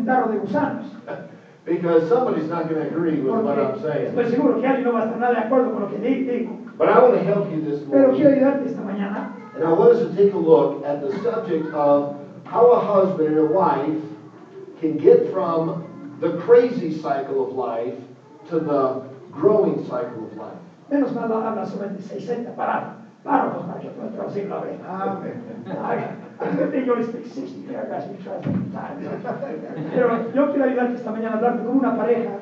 tarro de gusanos. Because somebody's not going to agree with what I'm saying. Estoy seguro que alguien no va a estar nada de acuerdo con lo que digo. But I want to help you this Pero quiero morning. ayudarte esta mañana. And I want us to take a look at the subject of how a husband and a wife can get from the crazy cycle of life to the growing cycle of life. Menos mal habla solamente 60 párrafos para que pueda traducirlo a ver. I think you only speak 60 paragraphs, we translate times. Pero yo quiero ayudarte esta mañana a hablar de cómo una pareja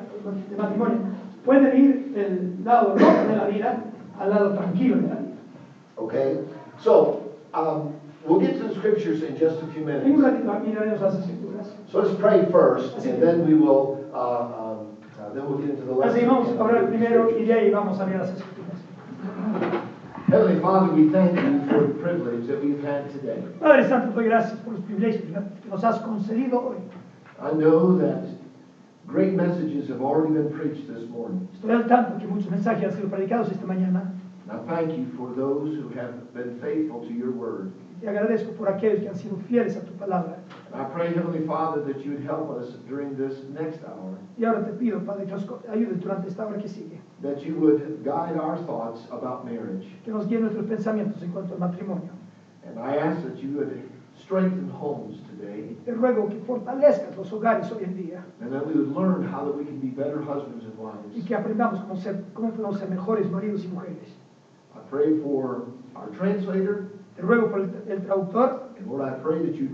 de matrimonio puede ir del lado rojo de la vida al lado tranquilo de la vida. Okay? So, we'll get to the scriptures in just a few En un minutes. ratito miraremos las escrituras. So let's pray first, and then we will then we'll get into the lesson. Así vamos a orar and the primero y scriptures. de ahí vamos a ver las escrituras. Heavenly Father, we thank you for the privilege that we've had today. Padre Santo, doy gracias por los privilegios que nos has concedido hoy. I know that great messages have already been preached this morning. Estoy al tanto que muchos mensajes han sido predicados esta mañana. And I thank you for those who have been faithful to your word. Te agradezco por aquellos que han sido fieles a tu palabra. And I pray, Heavenly Father, that you would help us during this next hour, Y ahora te pido, Padre, que nos ayudes durante esta hora que sigue. that you would guide our thoughts about marriage. Que nos guíe nuestros pensamientos en cuanto al matrimonio. And I ask that you would strengthen homes today, Te ruego que fortalezcas los hogares hoy en día and that we would learn how that we can be better husbands and y wives. que aprendamos cómo podemos ser mejores maridos y mujeres. I pray for our translator, Te ruego por el traductor and Lord, I pray that you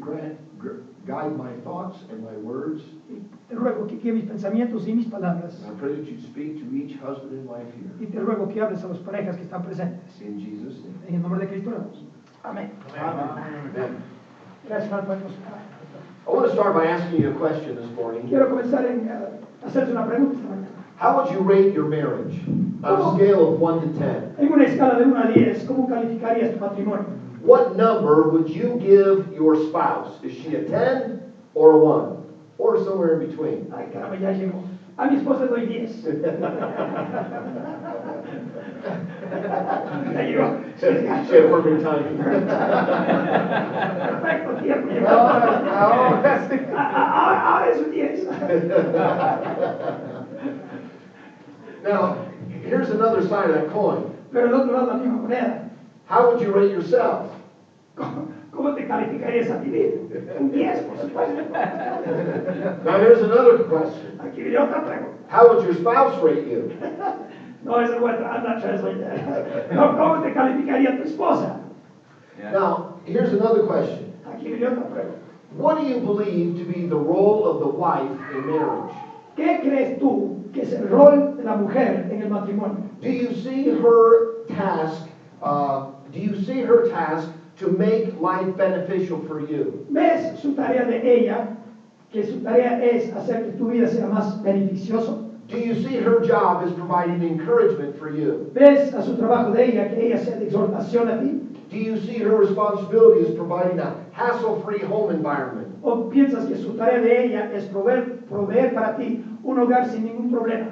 guide my thoughts and my words. y te ruego que guíe mis pensamientos y mis palabras. And I pray that you speak to each husband and wife Y here. te ruego que hables a las parejas que están presentes. In Jesus' name. En el nombre de Cristo oramos. Amén. Amen. Gracias, hermano. I want to start by asking you a question this morning. Quiero comenzar en hacerte una pregunta esta mañana. How would you rate your marriage on a scale of 1 to 10? En una escala de 1 a 10, ¿cómo calificarías tu matrimonio? What number would you give your spouse? Is she a 10 or a 1? Or somewhere in between? Ay, caramba, ya llegó. A mi esposa le doy 10. Ya llegó. She had perfect timing. Perfecto, tiempo. Llegó. Ahora es un 10. Now, here's another side of that coin. Pero el otro lado, la misma moneda. How would you rate yourself? ¿Cómo te calificarías a ti mismo? Un 10, por supuesto. Now, here's another question. Aquí viene otra pregunta. How would your spouse rate you? No, esa es I'm not translating that. No, ¿cómo te calificaría tu esposa? Now, here's another question. Aquí viene otra pregunta. What do you believe to be the role of the wife in marriage? ¿Qué crees tú que es el rol de la mujer en el matrimonio? Do you see her task? Do you see her task to make life beneficial for you? ¿Ves su tarea de ella, que su tarea es hacer que tu vida sea más beneficioso? Do you see her job as providing encouragement for you? ¿Ves a su trabajo de ella que ella sea de exhortación a ti? Do you see her responsibility as providing a hassle-free home environment? ¿O piensas que su tarea de ella es proveer para ti un hogar sin ningún problema?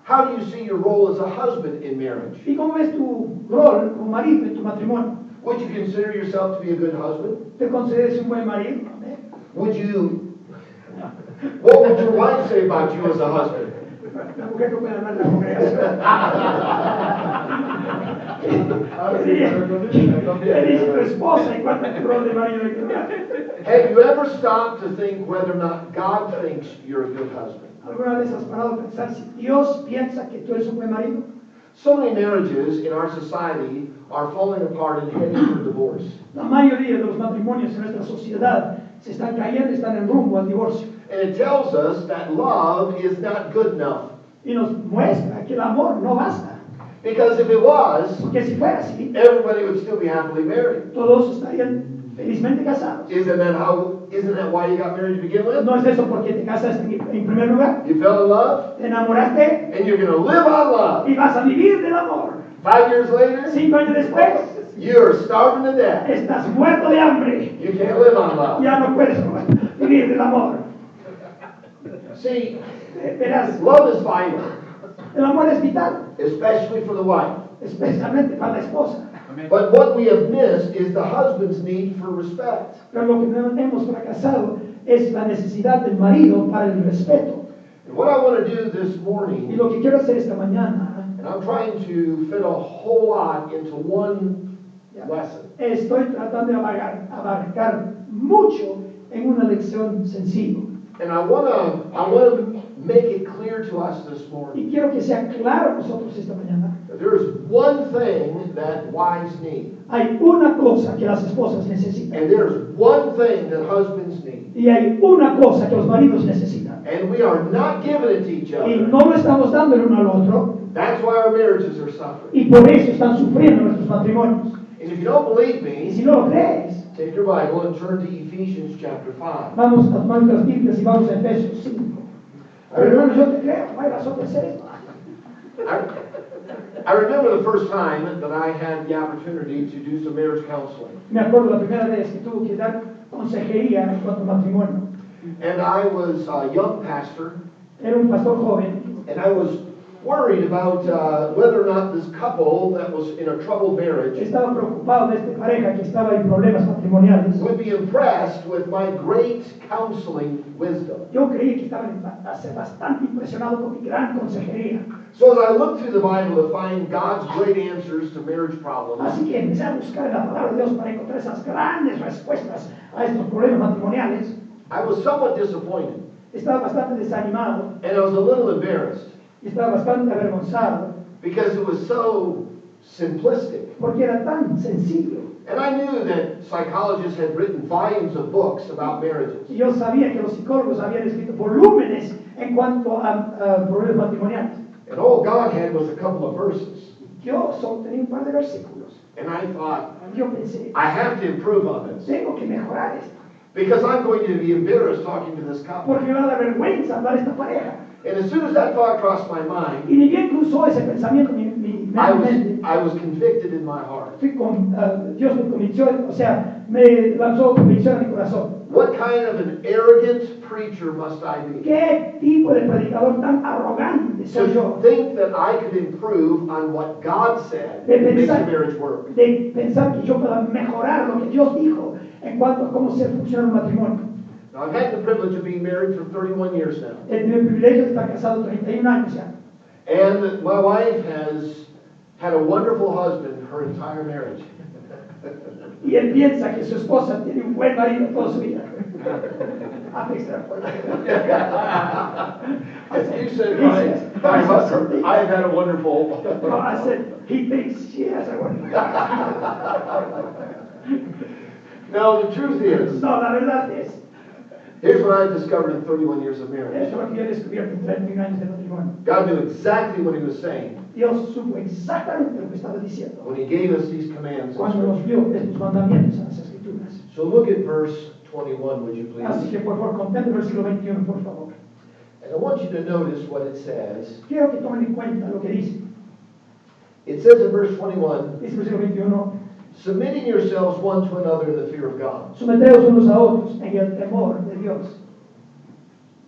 How do you see your role as a husband in marriage? ¿Y cómo ves tu rol como marido en tu matrimonio? Would you consider yourself to be a good husband? ¿Te consideras un buen marido? What would your wife say about you as a husband? La mujer no puede hablar de la congregación. ¿Qué dice tu esposa en cuanto a tu rol de marido en tu hogar? Have you ever stopped to think whether or not God thinks you're a good husband? ¿Alguna vez has parado a pensar si Dios piensa que tú eres un buen marido? So many marriages in our society are falling apart and heading for divorce. La mayoría de los matrimonios en nuestra sociedad se están cayendo y están en rumbo al divorcio. And it tells us that love is not good enough. Y nos muestra que el amor no basta. Because if it was, Porque si fuera así, everybody would still be happily married. todos estarían felizmente casados. Isn't that why you got married to begin with? ¿No es eso porque te casaste en primer lugar? You fell in love, Te enamoraste and you're going to live on love. y vas a vivir del amor. 5 years later, 5 años después, you're starving to death. estás muerto de hambre. You can't live on love. Ya no puedes vivir del amor. See, Verás, love is vital, el amor es vital, especially for the wife. especialmente para la esposa. But what we have missed is the husband's need for respect. Pero lo que no hemos fracasado es la necesidad del marido para el respeto. And what I want to do this Y morning, lo que quiero hacer esta mañana, and I'm trying to fit a whole lot into one lesson. estoy tratando de abarcar mucho en una lección sencilla. And I want to make it clear to us this morning Y quiero que sea claro a nosotros esta mañana. that there is one thing that wives need, Hay una cosa que las esposas necesitan. and there's one thing that husbands need. Y hay una cosa que los maridos necesitan. And we are not giving it to each Y other. no lo estamos dando el uno al otro. That's why our marriages are suffering. Y por eso están sufriendo nuestros matrimonios. And if you don't believe Y me, si no lo crees, take your Bible and turn to Ephesians chapter 5. vamos a tomar nuestras Biblias y vamos a Efesios 5. Pero hermano, yo te creo, no hay razón de hacer esto. I remember the first time that I had the opportunity to do some marriage counseling. Me acuerdo la primera vez que tuve que dar consejería en cuanto a matrimonio. And I was a young pastor, Era un pastor joven and I was worried about whether or not this couple that was in a troubled marriage estaba preocupado de esta pareja que estaba en problemas matrimoniales. would be impressed with my great counseling wisdom. Yo creí que estaban a ser bastante impresionado con mi gran consejería. So as I looked through the Bible to find God's great answers to marriage problems, Así que empecé a buscar en la palabra de Dios para encontrar esas grandes respuestas a estos problemas matrimoniales. I was somewhat disappointed, Estaba bastante desanimado and I was a little embarrassed y estaba bastante avergonzado because it was so simplistic. porque era tan sencillo. And I knew that psychologists had written volumes of books about marriages. Y yo sabía que los psicólogos habían escrito volúmenes en cuanto a problemas matrimoniales. And all God had was a couple of verses. Yo solo tenía un par de versículos. And I thought, Yo pensé, I have to improve on this. tengo que mejorar esto. Because I'm going to be embarrassed talking to this couple. Porque me va a dar vergüenza hablar a esta pareja. And as soon as that thought crossed my mind, Y ni bien cruzó ese pensamiento mi mente, I was convicted in my heart. Dios me convenció, o sea, me lanzó convicción a mi corazón. What kind of an arrogant preacher must I be ¿Qué tipo de predicador tan arrogante soy to yo? think that I could improve on what God said De makes a pensar, marriage work? de pensar que yo pueda mejorar lo que Dios dijo en cuanto a cómo se funciona un matrimonio. Now, I've had the privilege of being married for 31 years now. He tenido el privilegio de estar casado 31 años ya. And my wife has had a wonderful husband her entire marriage. Y él piensa que su esposa tiene un buen marido toda su vida. A Pstr. You said, my husband, I have had a wonderful. No, I said, he thinks she has a wonderful. No, the truth is, No, la verdad es, here's what I've discovered in 31 years of marriage. eso es lo que yo he descubierto en 31 años de matrimonio. God knew exactly what He was saying Dios supo exactamente lo que estaba diciendo when He gave us these commands. in cuando nos Scripture. dio estos mandamientos en las Escrituras. So look at verse 21, would you Así please? que por favor, contemplen el versículo 21, por favor. And I want you to notice what it says. Quiero que tomen en cuenta lo que dice. It says in verse 21, Dice el versículo 21, submitting yourselves one to another in the fear of God. someteos unos a otros en el temor de Dios.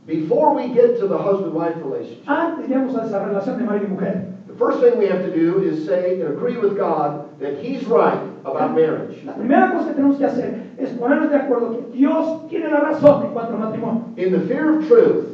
Before we get to the husband-wife relationship, Antes llegamos a esa relación de marido y mujer. the first thing we have to do is say and agree with God that He's right about marriage. La primera cosa que tenemos que hacer es ponernos de acuerdo que Dios tiene la razón en cuanto al matrimonio. In the fear of truth,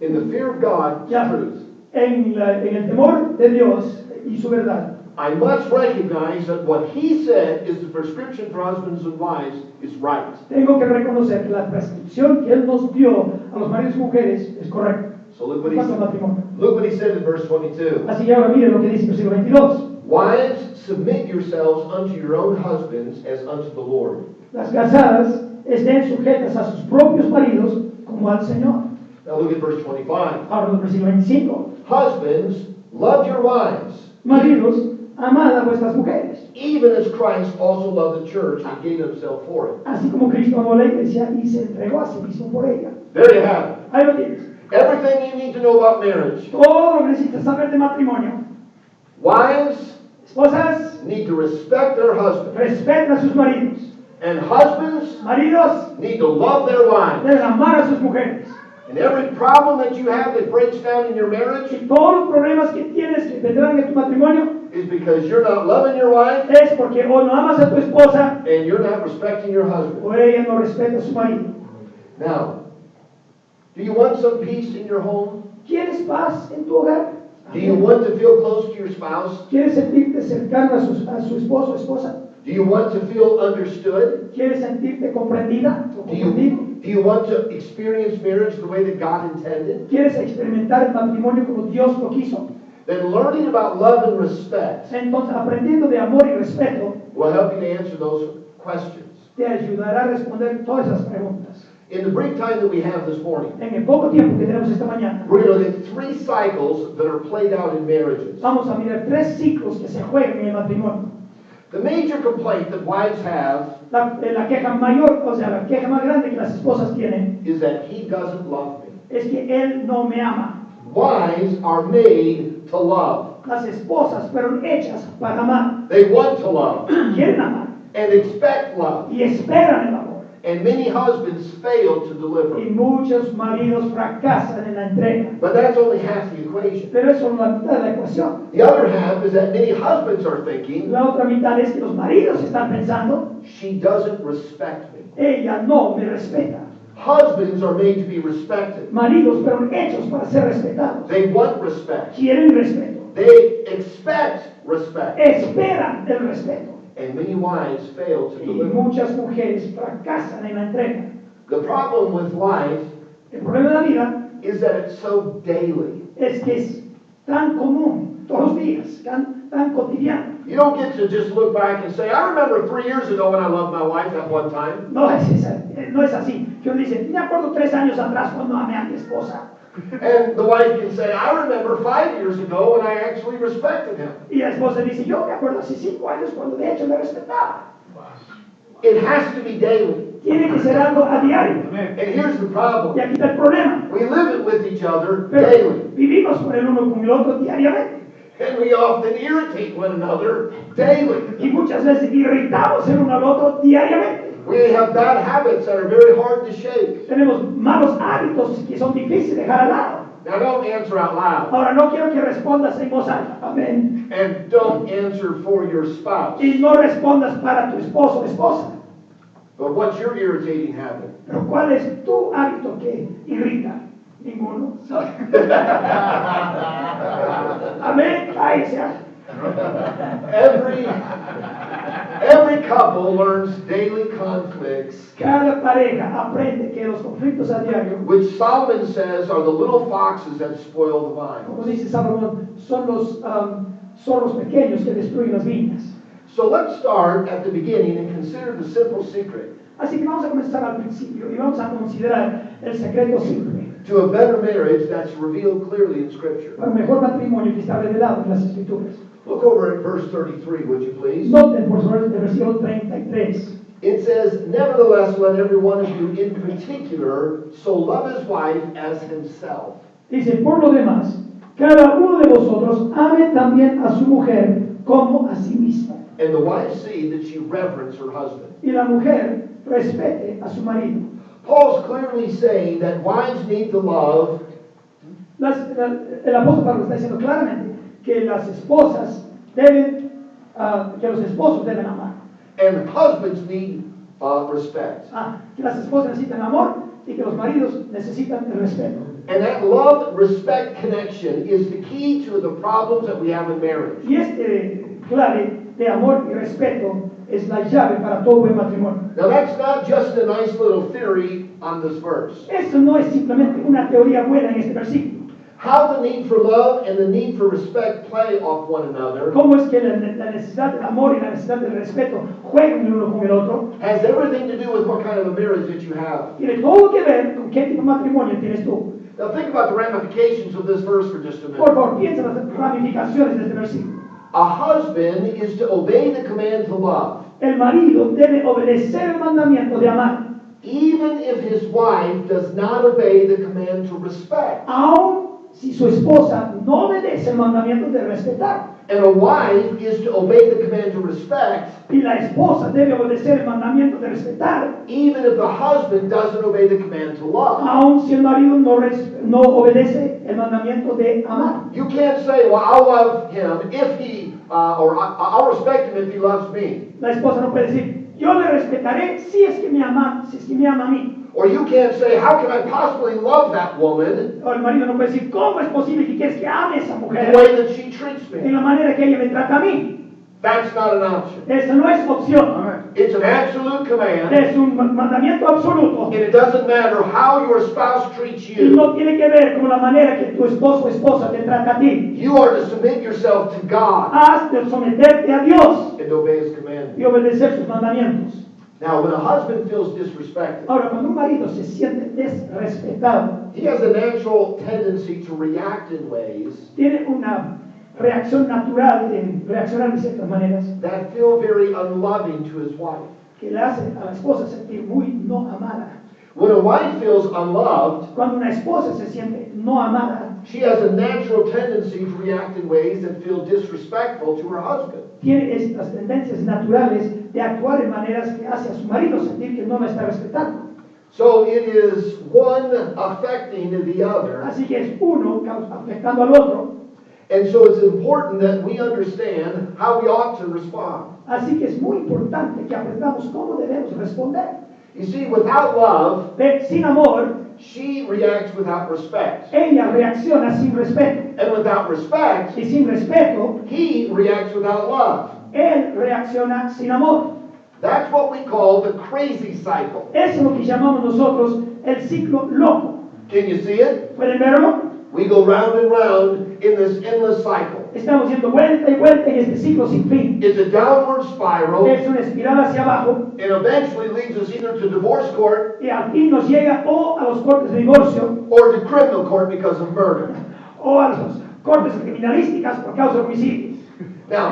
in the fear of God's Ya, truth, en el temor de Dios y su verdad. I must recognize that what He said is the prescription for husbands and wives is right. Tengo que reconocer que la prescripción que Él nos dio a los maridos y mujeres es correcta. So look En what He cuanto al said. matrimonio. Look what He said in verse 22. Así que ahora miren lo que dice el versículo 22. Wives, submit yourselves unto your own husbands as unto the Lord. Las casadas estén sujetas a sus propios maridos como al Señor. Now look at verse 25. Ahora el versículo 25. Husbands, love your wives, Maridos, amad a vuestras mujeres, even as Christ also loved the church and gave Himself for it. así como Cristo amó a la iglesia y se entregó a sí mismo por ella. There you have it. Ahí lo tienes. Everything you need to know about marriage. Todo lo que necesitas saber de matrimonio. Wives Esposas, need to respect their husbands, respeten a sus maridos. and husbands Maridos, need to love their wives. deben amar a sus mujeres. And every problem that you have that breaks down in your marriage Y todos los problemas que tienes que vendrán en tu matrimonio is because you're not loving your wife es porque o no amas a tu esposa and you're not respecting your husband. o ella no respeta a su marido. Now, do you want some peace in your home? ¿Quieres paz en tu hogar? Do you want to feel close to your spouse? ¿Quieres sentirte cercano a su esposo o esposa? Do you want to feel understood? ¿Quieres sentirte comprendida o comprendido? Do you want to experience marriage the way that God intended? ¿Quieres experimentar el matrimonio como Dios lo quiso? Then learning about love and respect Entonces, aprendiendo de amor y respeto will help you to answer those questions. te ayudará a responder todas esas preguntas. In the brief time that we have this morning, En el poco tiempo que tenemos esta mañana, we're going to look at 3 cycles that are played out in marriages. vamos a mirar 3 ciclos que se juegan en el matrimonio. The major complaint that wives have La queja mayor, o sea, la queja más grande que las esposas tienen is that he doesn't love me. es que él no me ama. Wives are made to love. Las esposas fueron hechas para amar, They want to love quieren amar and expect love. y esperan el amor. And many husbands fail to deliver. Y muchos maridos fracasan en la entrega. But that's only half the equation. Pero eso es la mitad de la ecuación. The other half is that many husbands are thinking, La otra mitad es que los maridos están pensando, she doesn't respect me. ella no me respeta. Husbands are made to be respected. Maridos fueron hechos para ser respetados. They want respect. Quieren respeto. They expect respect. Esperan el respeto. And many wives fail to Y deliver. muchas mujeres fracasan en la entrega. The problem with life El problema de la vida is that it's so daily. es que es tan común, todos los días, tan cotidiano. You don't get to just look back and say, I remember 3 years ago when I loved my wife that one time. No es así. Que uno dice, me acuerdo 3 años atrás cuando amé a mi esposa. And the wife can say, I remember 5 years ago when I actually respected him. Y la esposa dice, yo me acuerdo hace 5 años cuando de hecho me respetaba. It has to be daily. Tiene que ser algo a diario. And here's the problem. Y aquí está el problema. We live it with each other Pero daily. vivimos con el uno con el otro diariamente. And we often irritate one another daily. Y muchas veces irritamos el uno al otro diariamente. We have bad habits that are very hard to shake. Tenemos malos hábitos que son difíciles de dejar al lado. Now don't answer out loud. Ahora no quiero que respondas en voz alta. Amén. And don't answer for your spouse. Y no respondas para tu esposo o esposa. But what's your irritating habit? Pero ¿cuál es tu hábito que irrita? Ninguno. Amén. Ahí se hace. Every couple learns daily conflicts, Cada pareja aprende que los conflictos a diario, which Solomon says are the little foxes that spoil the vine. como dice Salomón, son los zorros pequeños que destruyen las viñas. So let's start at the beginning and consider the simple secret Así que vamos a comenzar al principio y vamos a considerar el secreto simple to a better marriage that's revealed clearly in Scripture. para un mejor matrimonio que está revelado en las Escrituras. Look over at verse 33, would you please? Noten por favor el versículo 33. It says, nevertheless, let every one of you in particular so love his wife as himself. Dice, por lo demás, cada uno de vosotros ame también a su mujer como a sí mismo. And the wife see that she reverence her husband. Y la mujer respete a su marido. Paul's clearly saying that wives need to love El apóstol Pablo está diciendo claramente que las esposas deben, que los esposos deben amar. and husbands need respect. Que las esposas necesitan amor y que los maridos necesitan el respeto. And that love-respect connection is the key to the problems that we have in marriage. Y este clave de amor y respeto es la llave para todo buen matrimonio. Now that's not just a nice little theory on this verse. Eso no es simplemente una teoría buena en este versículo. How the need for love and the need for respect play off one another ¿Cómo es que la necesidad del amor y la necesidad del respeto juegan el uno con el otro? has everything to do with what kind of a marriage that you have. Tiene todo que ver con qué tipo de matrimonio tienes tú. Now think about the ramifications of this verse for just a Por minute. favor, piensa en las ramificaciones de este versículo. A husband is to obey the command to love, El marido debe obedecer el mandamiento de amar, even if his wife does not obey the command to respect. aun si su esposa no obedece el mandamiento de respetar. And a wife is to obey the command to respect, Y la esposa debe obedecer el mandamiento de respetar, even if the husband doesn't obey the command to love. aun si el marido no obedece el mandamiento de amar. You can't say, well, I'll love him if he, or I'll respect him if he loves me. La esposa no puede decir, yo le respetaré si es que me ama a mí. Or you can't say, how can I possibly love that woman O el marido no puede decir, ¿cómo es posible que quieres que ame a esa the mujer way that she treats en me? la manera que ella me trata a mí? That's not an option. Esa no es opción. It's an absolute command, Es un mandamiento absoluto. and it doesn't matter how your spouse treats Y you. no tiene que ver con la manera que tu esposo o esposa te trata a ti. You are to submit yourself to God Has de someterte a Dios and obey His commandments. y obedecer sus mandamientos. Now, when a husband feels disrespected, Ahora, cuando un marido se siente desrespetado, he has a natural tendency to react in ways tiene una reacción natural en reaccionar de ciertas maneras that feel very unloving to his wife. que le hace a la esposa sentir muy no amada. When a wife feels unloved, Cuando una esposa se siente no amada, she has a natural tendency to react in ways that feel disrespectful to her husband. tiene estas tendencias naturales de actuar en maneras que hace a su marido sentir que no la está respetando. So it is one affecting the other. Así que es uno afectando al otro. And so it's important that we understand how we ought to respond. Así que es muy importante que aprendamos cómo debemos responder. You see, without love, Sin amor, she reacts without respect. ella reacciona sin respeto. And without respect, Y sin respeto, he reacts without love. él reacciona sin amor. That's what we call the crazy cycle. Eso es lo que llamamos nosotros el ciclo loco. Can you see it? ¿Pueden verlo? We go round and round in this endless cycle. Estamos yendo vuelta y vuelta en este ciclo sin fin. It's a downward spiral, Es una espiral hacia abajo and eventually leads us either to divorce court y al fin nos llega o a los cortes de divorcio or to criminal court because of murder. o a los cortes criminalísticas por causa de homicidios. Now,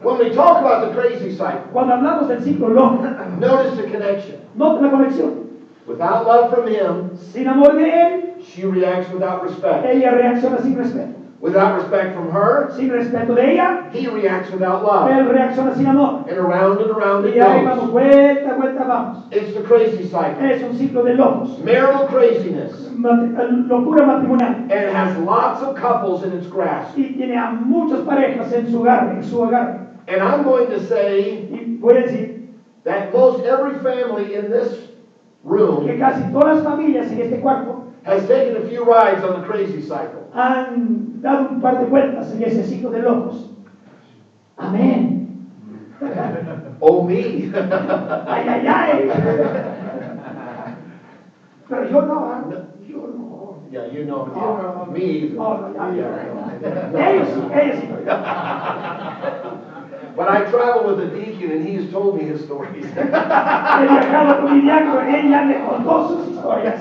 when we talk about the crazy cycle, Cuando hablamos del ciclo loco, notice the connection. nota la conexión. Without love from him, Sin amor de él, she reacts without respect. ella reacciona sin respeto. Without respect from her, Sin respeto de ella, he reacts without love. él reacciona sin amor. And around it Y ahí vamos, goes. vuelta, vuelta, vamos. It's the crazy cycle. Es un ciclo de locos. Marital craziness. Locura matrimonial. And it has lots of couples in its grasp. Y tiene a muchas parejas en su hogar. And I'm going to say Y voy a decir that most every family in this que room casi todas las familias en este cuarto has taken a few rides on the crazy cycle. han dado un par de vueltas en ese ciclo de locos. Amén. Oh, me. Ay, ay, ay. Pero yo no. Yeah, you know. No. Me either. No, ya. Yeah. Ellos sí. But I travel with a deacon and he has told me his stories. He viajado con mi diácono, ella me contó sus historias.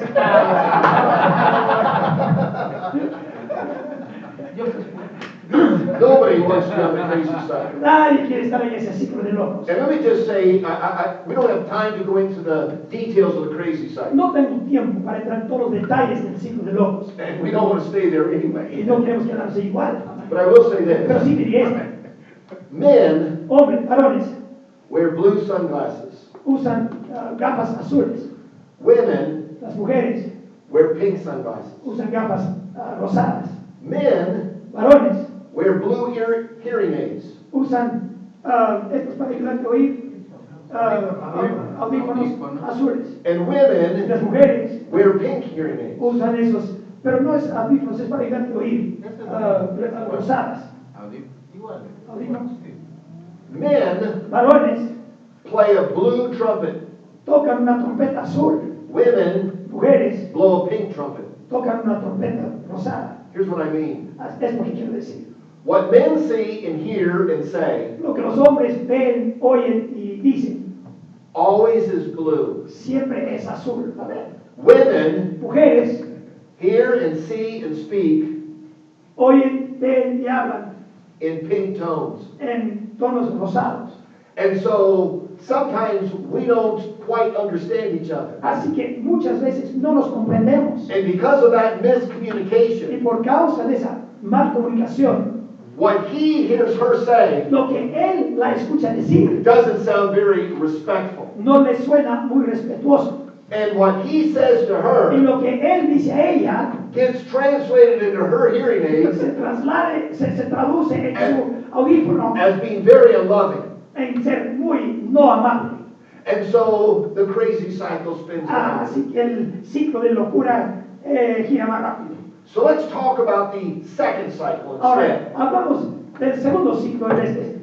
Nobody wants to be on the crazy cycle. Nadie quiere estar en ese ciclo de locos. And let me just say, we don't have time to go into the details of the crazy cycle. No tengo tiempo para entrar en todos los detalles del ciclo de locos. And we don't want to stay there Y anyway. no queremos quedarnos igual. But I will say Pero this. sí diría esto. Men Hombres, varones, wear blue sunglasses. usan gafas azules. Women Las mujeres wear pink sunglasses. usan gafas rosadas. Men Varones wear blue hearing aids. usan estos para ayudarte a oír, audífonos azules. And Las women mujeres wear pink hearing aids. usan esos, pero no es audífonos, es para ayudarte a oír, rosadas. Audífonos. Men Varones play a blue trumpet. tocan una trompeta azul. Women Mujeres blow a pink trumpet. tocan una trompeta rosada. Here's what I mean. Es lo que quiero decir. What men see and hear and say Lo que los hombres ven, oyen y dicen always is blue. siempre es azul. A ver. Women Mujeres hear and see and speak oyen, ven y hablan in pink tones. en tonos rosados. And so sometimes we don't quite understand each other. Así que muchas veces no nos comprendemos. And because of that Y miscommunication, por causa de esa mal comunicación, what he hears her say lo que él la escucha decir doesn't sound very respectful. no le suena muy respetuoso. And what he says to Y her lo que él dice a ella gets translated into her hearing aids se traduce en su audífono as being very unloving. en ser muy no amable. And so the crazy cycle spins around. Así que el ciclo de locura gira más rápido. So let's talk about the second cycle Ahora, instead. hablamos del segundo ciclo en este.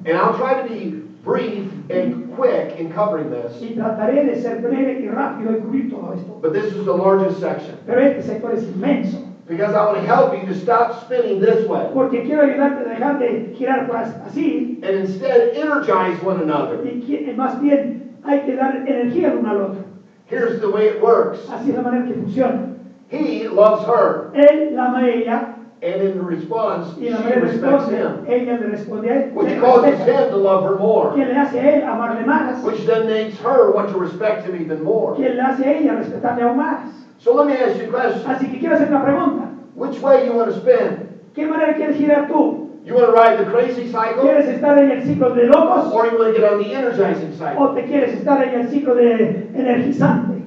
And I'll try to be brief and quick in covering this. Y trataré de ser breve y rápido en cubrir todo esto. But this is the largest section. Pero este sector es inmenso. Because I want to help you to stop spinning this way. Porque quiero ayudarte a dejar de girar por así. And instead energize one another. Y más bien hay que dar energía al uno al otro. Here's the way it works. Así es la manera que funciona. He loves her. Él la ama a ella. And in response, Y she la manera respects responde, him. ella le responde a él. Which le causes respeta. him to love her more. Que le hace a él amarle más. Which then makes her want to respect him even more. Que le hace a ella respetarle aún más. So let me ask you a question. Así que quiero hacer una pregunta. Which way you want to spin? ¿Qué manera quieres girar tú? You want to ride the crazy cycle? ¿Quieres estar en el ciclo de locos? Or you want to get on the energizing cycle? ¿O te quieres estar en el ciclo de energizante?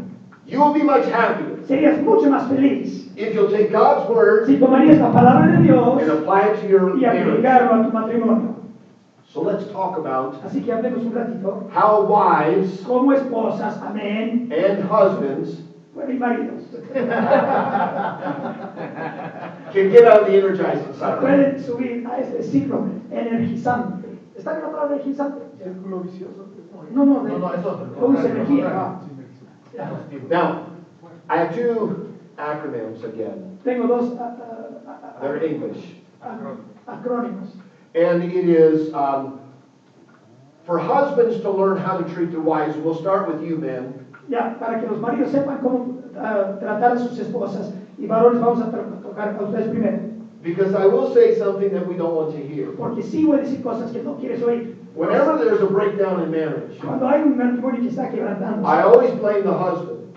You will be much happier Serías mucho más feliz if you'll take God's word si tomarías la palabra de Dios and apply it to your y marriage. aplicarlo a tu matrimonio. So let's talk about Así que hablemos un ratito. how wives Como esposas, amén, and husbands bueno, y maridos, can get on the energizing cycle. pueden subir a este ciclo energizante. ¿Está bien la palabra energizante? Círculo vicioso. No, no, es otro. produce energía. Now, I have two acronyms again. Tengo dos They're English. acrónimos. And it is for husbands to learn how to treat their wives. We'll start with you, men. Ya, para que los maridos sepan cómo tratar a sus esposas y varones vamos a tocar a ustedes primero. Because I will say something that we don't want to hear. Porque sí voy a decir cosas que no quieres oír. Whenever there's a breakdown in marriage, Cuando hay un matrimonio que está quebrantando, I always blame the husband.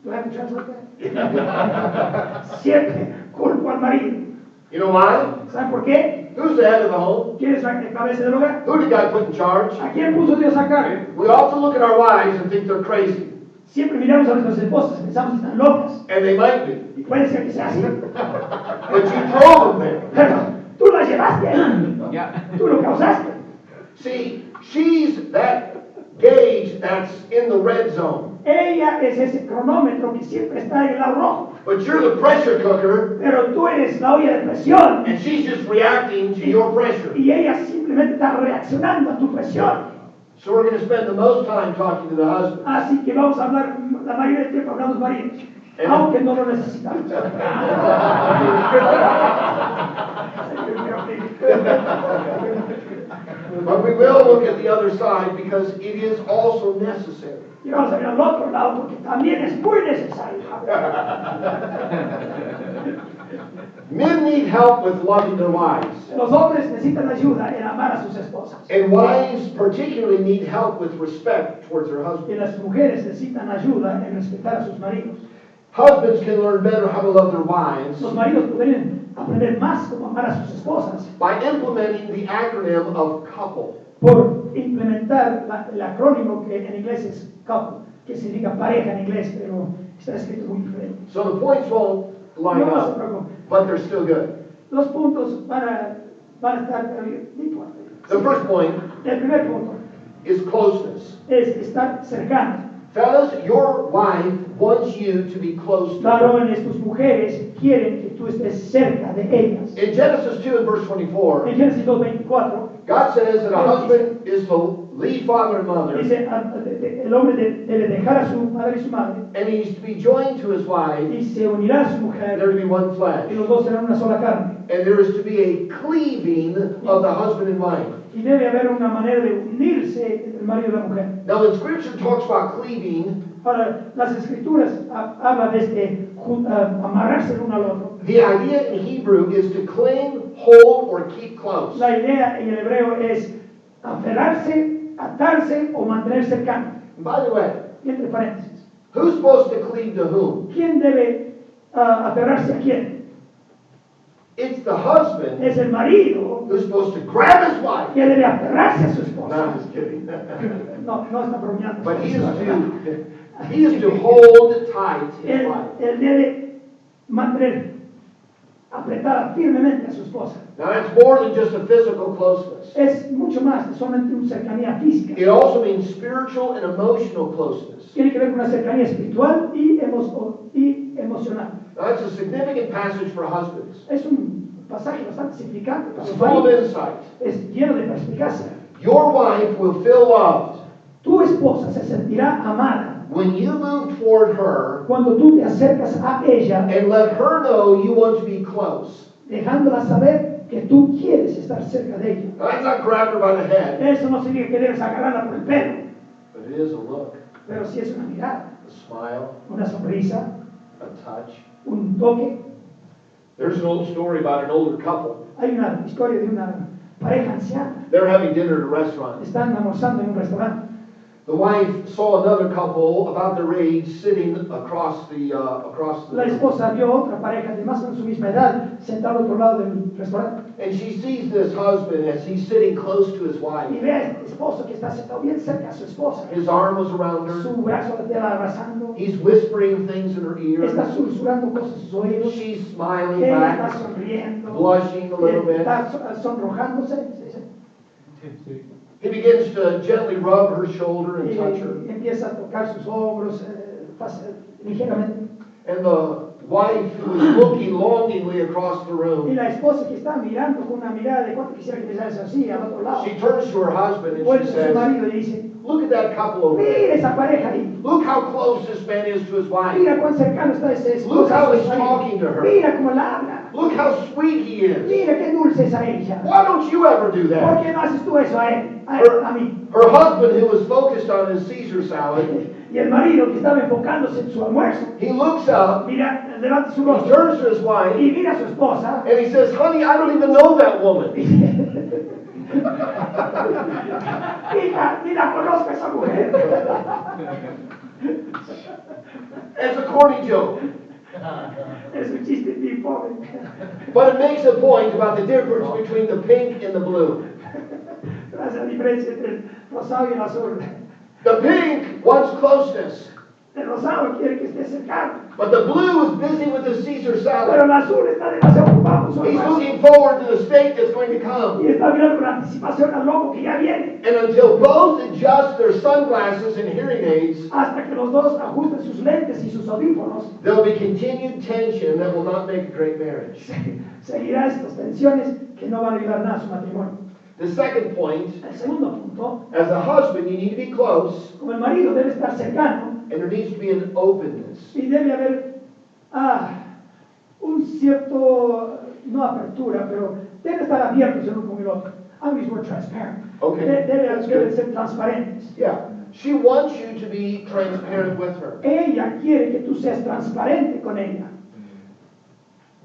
do I have to translate that? Siempre culpo al marido. You know why? ¿Saben por qué? Who's the head of the home? ¿Quién es la cabeza del hogar? Who did God put in charge? ¿A quién puso Dios a cargo? We often look at our wives and think they're crazy. Siempre miramos a nuestras esposas, pensamos que están locas. And they might be. Y puede ser que sea así. But you drove them there. Pero tú las llevaste ahí. Tú lo causaste. See, she's that gauge that's in the red zone. Ella es ese cronómetro que siempre está en el lado rojo. But you're the pressure cooker, Pero tú eres la olla de presión. and she's just reacting to your pressure. Y ella simplemente está reaccionando a tu presión. So we're going to spend the most time talking to the husband. Así que vamos a hablar la mayoría del tiempo hablando los maridos. Aunque no lo necesitamos. But we will look at the other side because it is also necessary. Y vamos a ver al otro lado porque también es muy necesario. Men need help with loving their wives. Los hombres necesitan ayuda en amar a sus esposas. And wives particularly need help with respect towards their Y husbands. las mujeres necesitan ayuda en respetar a sus maridos. Husbands can learn better how to love their wives Los maridos podrían aprender más cómo amar a sus esposas by implementing the acronym of couple. por implementar el acrónimo que en inglés es couple, que significa pareja en inglés, pero está escrito muy diferente. So the points won't line No se up, preocupen. but they're still good. Los puntos van a estar igual. The first point El primer punto is closeness. es estar cercano. Fellas, your wife wants you to be close to her. Varones, tus mujeres quieren que tú estés cerca de ellas. In Genesis 2 and verse 24, En Génesis 2:24 God says that a husband is to leave father and mother, dice, el hombre debe dejar a su padre y su madre and he's to be joined to his wife, y se unirá a su and mujer they're to be one y flesh. los dos serán una sola carne. And there is to be a cleaving of the husband and wife. Y debe haber una manera de unirse entre el marido y la mujer. Now, when Scripture talks about cleaving, Ahora, las escrituras hablan de amarrarse el uno al otro. the idea in Hebrew is to cling, hold, or keep close. La idea en el hebreo es aferrarse, atarse o mantener cercano. And by the way, Y entre paréntesis, who's supposed to cleave to whom? ¿quién debe aferrarse a quién? It's the husband Es el marido who's supposed to grab his wife. que debe aferrarse a su No, esposa. I'm just kidding. No está bromeando. But he is to hold tight his Él wife. debe mantener apretada firmemente a su esposa. Now that's more than just a physical closeness. Es mucho más que solamente una cercanía física. It also means spiritual and emotional closeness. Tiene que ver con una cercanía espiritual y emocional. Now that's a significant passage for husbands. Es un pasaje bastante significante para It's los full of maridos. insight. Es lleno de perspicacia. Your wife will feel loved Tu esposa se sentirá amada when you move toward her cuando tú te acercas a ella, and let her know you want to be close. dejándola saber que tú quieres estar cerca de ella. Now, that's not grab her by the head, Eso no significa que debes agarrarla por el pelo, but it is a look, pero sí es una mirada, a smile, una sonrisa, a touch. un toque. There's an old story about an older couple. Hay una historia de una pareja anciana. They're having dinner at a restaurant. Están almorzando en un restaurante. The wife saw another couple about their age sitting across the La esposa vio otra pareja de más o menos su misma edad sentada al otro lado del restaurante. and she sees this husband as he's sitting close to his Y wife. ve a este esposo que está sentado bien cerca a su esposa. His arm was around her. Su brazo la está abrazando. He's whispering things in her ear. Está susurrando cosas en sus oídos. She's smiling Ella está back, sonriendo. blushing a little bit. Está sonrojándose. He begins to gently rub her shoulder and Y touch her. empieza a tocar sus hombros ligeramente. And the wife, who is looking longingly across the Y room, la esposa que está mirando con una mirada de cuánto quisiera que me hiciera así al otro lado. she turns to her husband and Vuelve she a su says, marido y dice, "Look at that couple over there. mira esa pareja ahí. Look how close this man is to his wife. Mira cuán cercano está ese esposo. Look how a su he's marido. talking to her. Mira cómo la habla. Look how sweet he is. Mira qué dulce es a ella. Why don't you ever do ¿Por that?" qué no haces tú eso a él? A mí. Her husband, who was focused on his Caesar salad, Y el marido que estaba enfocándose en su almuerzo, he looks up, mira, levanta su he rostro turns to his wife, y mira a su esposa. and he says, "Honey, I don't even know that woman." Hija, ni la conozco a esa mujer. It's a corny joke. Es un chiste bien pobre. But it makes a point about the difference between the pink and the blue. Esa es la diferencia entre el rosado y el azul. The pink wants closeness, El rosado quiere que esté cercano, but the blue is busy with his Caesar pero salad. el azul está demasiado ocupado con su He's almuerzo. looking forward to the steak that's going to come. Y está mirando con anticipación al lobo que ya viene. And until both adjust their sunglasses and hearing aids, Hasta que los dos ajusten sus lentes y sus audífonos, there'll be continued tension that will not make a great marriage. seguirá estas tensiones que no van a ayudar nada a su matrimonio. The second point, El segundo punto, as a husband, you need to be close, como el marido debe estar cercano and there needs to be an openness. y debe haber un cierto, no apertura, pero debe estar abiertos el uno con el otro. I'm using the word transparent. Okay, Deben that's good. ser transparentes. Yeah, she wants you to be transparent with her. Ella quiere que tú seas transparente con ella.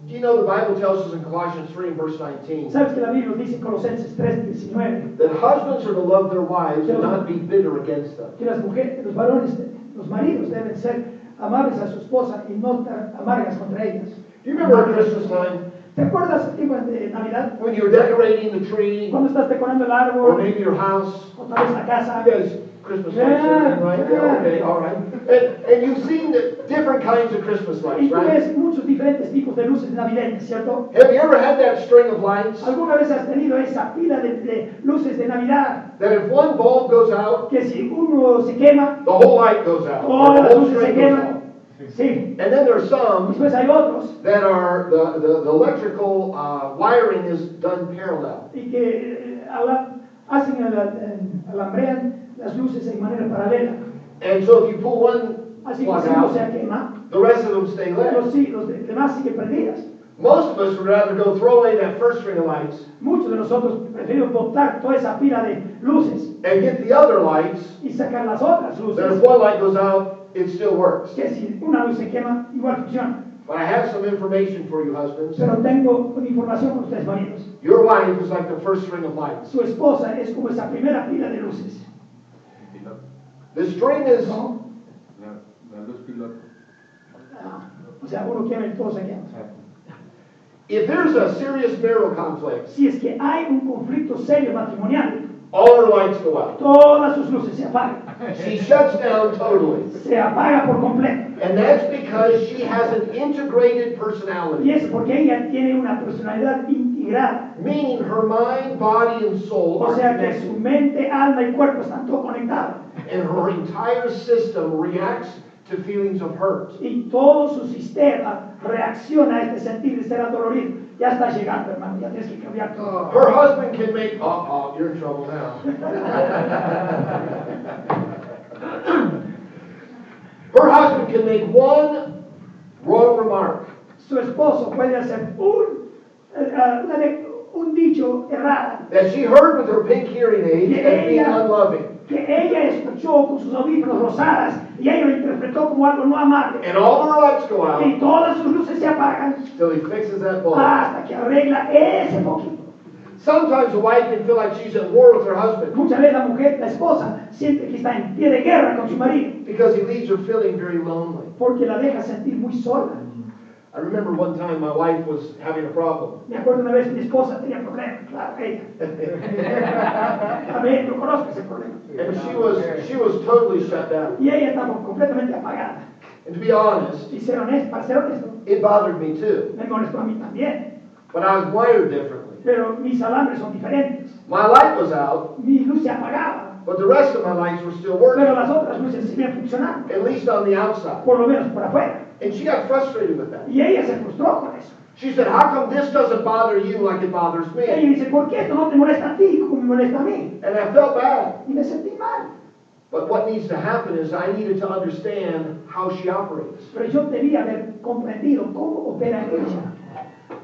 Do you know the Bible tells us in Colossians 3 and verse 19 ¿Sabes que la Biblia dice en Colosenses 3:19 that husbands are to love their wives and not be bitter against them? que las mujeres, los varones, los maridos deben ser amables a su esposa y no estar amargas contra ellas? Do you remember at Christmas time ¿Te acuerdas el tiempo de Navidad? when you were decorating the tree Cuando estás decorando el or árbol, maybe your house? otra vez la casa. You guys, Christmas lights, Yeah, right? yeah. Okay, all right. And you've seen the different kinds of Christmas Y lights, tú right? ves muchos diferentes tipos de luces navideñas, ¿cierto? Have you ever had that string of lights ¿Alguna vez has tenido esa pila de luces de Navidad? that if one bulb goes out, Que si uno se quema, the whole light goes out, or todas the las whole luces se string goes out? queman. Sí. And then there's some Después hay otros that are the electrical wiring is done parallel. y que alambrean las luces en manera paralela. And so if you pull one Así que plug si uno se out, quema, the rest of them stay lit. los demás siguen prendidas. Most of us would rather go throw away that first string of lights Muchos de nosotros preferimos botar toda esa pila de luces and get the other lights, y sacar las otras that luces, if one light goes out, it still works. que si una luz se quema, igual funciona. But I have some information for you, husbands. Pero tengo una información para ustedes, maridos. Your wife is like the first string of lights. Su esposa es como esa primera pila de luces. The string is, ¿No? La luz piloto. O sea, uno quema y todo se quema. if there's a serious marital conflict, Si es que hay un conflicto serio matrimonial, all her lights go out. todas sus luces se apagan. She shuts down totally. Se apaga por completo. And that's because she has an integrated Y personality. es porque ella tiene una personalidad integrada. Meaning her mind, body, and soul O are sea que su connected. mente, alma y cuerpo están todos conectados. And her entire system reacts to feelings of hurt. Y todo su sistema reacciona a este sentir de ser adolorido. Ya está llegando, hermano, ya tienes que cambiar todo. Her husband can make, you're in trouble now. Her husband can make one wrong remark. Su esposo puede hacer un dicho errado That she heard with her pink hearing aids as being unloving. que ella escuchó con sus audífonos rosadas y ella lo interpretó como algo no amable. And all of her lights go out Y todas sus luces se apagan till he fixes that bulb. hasta que arregla ese poquito. Sometimes a wife can feel like she's at war with her husband Muchas veces la mujer, la esposa, siente que está en pie de guerra con su marido because he leaves her feeling very lonely. porque la deja sentir muy sola. I remember one time my wife was having a problem. Me acuerdo una vez mi esposa tenía problemas, claro, ella. A ver, yo conozco ese problema. And she was totally shut down. Y ella estaba completamente apagada. And to be honest, Y ser honesto, para ser honesto, it bothered me too. me molestó a mí también. But I was wired differently. Pero mis alambres son diferentes. My light was out, Mi luz se apagaba, but the rest of my lights were still pero working, las otras luces seguían funcionando, at least on the outside. por lo menos por afuera. And she got frustrated with that. Y ella se frustró con eso. She said, how come this doesn't bother you like it bothers Ella me? dice, ¿por qué esto no te molesta a ti como me molesta a mí? And I felt bad. Y me sentí mal. But what needs to happen is I needed to understand how she operates. Pero yo debía haber comprendido cómo opera ella.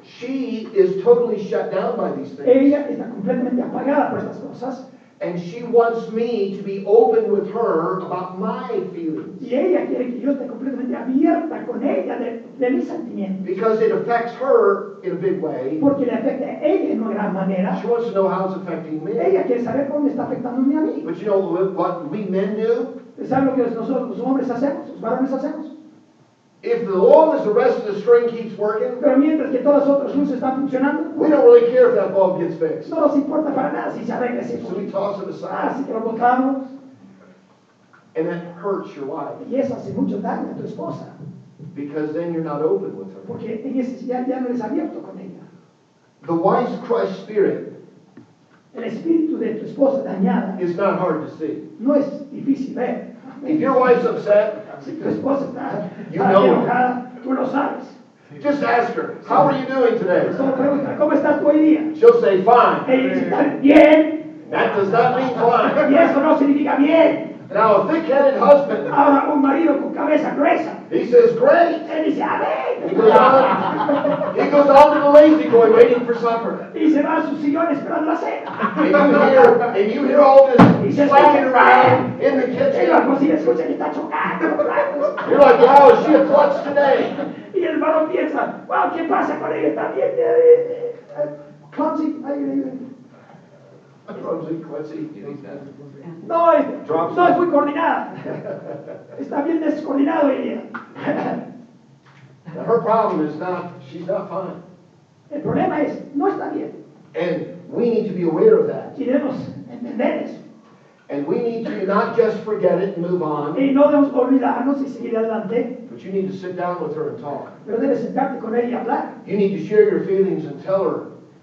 She is totally shut down by these things. Ella está completamente apagada por estas cosas. And she wants me to be open with her about my feelings. Y ella quiere que yo esté completamente abierta con ella de mis sentimientos. Because it affects her in a big way. Porque le afecta a ella en una gran manera. She wants to know how it's affecting me. Ella quiere saber cómo me está afectando a mí a mí. But you know what we men do? ¿Saben lo que nosotros los hombres hacemos? Los varones hacemos. If the long as the rest of the string keeps working, Pero mientras que todas las otras luces están funcionando, we don't really care if that bulb gets fixed. no nos importa para nada si se arregla ese So we poquito. toss it aside. Si te lo botamos. And that hurts your wife. Y eso hace mucho daño a tu esposa. Because then you're not open with her. Porque en ese, ya no eres abierto con ella. The wife's crushed spirit El espíritu de tu esposa dañada is not hard to see. no es difícil ver. If your wife's upset, Si tu esposa está You know it. enojada, tú lo sabes. just ask her, how are you doing today? Solo pregunta, ¿cómo estás tú hoy día? She'll say, fine. Ella dice, ¿estás bien? That does not mean Y fine. eso no significa bien. Now, a thick-headed husband, Ahora, un marido con cabeza gruesa, he says, great. él dice, amén. He goes on to the lazy boy waiting for supper. Y se va a su sillón esperando la cena. And you hear all this slapping around in the Y la kitchen. cocina escucha que está chocando los platos. You're like, wow, is she a klutz today? Y el varón piensa, wow, ¿qué pasa con ella? Está bien, clumsy. Clumsy, klutzy. No, no es muy coordinada. Está bien descoordinado ella. Now, her problem is not, she's not fine. El problema es, no está bien. And we need to be aware of that. Y debemos entender eso. And we need to not just forget it and move on, Y no debemos olvidarnos y seguir adelante, but you need to sit down with her and talk. pero debes sentarte con ella y hablar. You need to share your feelings and tell her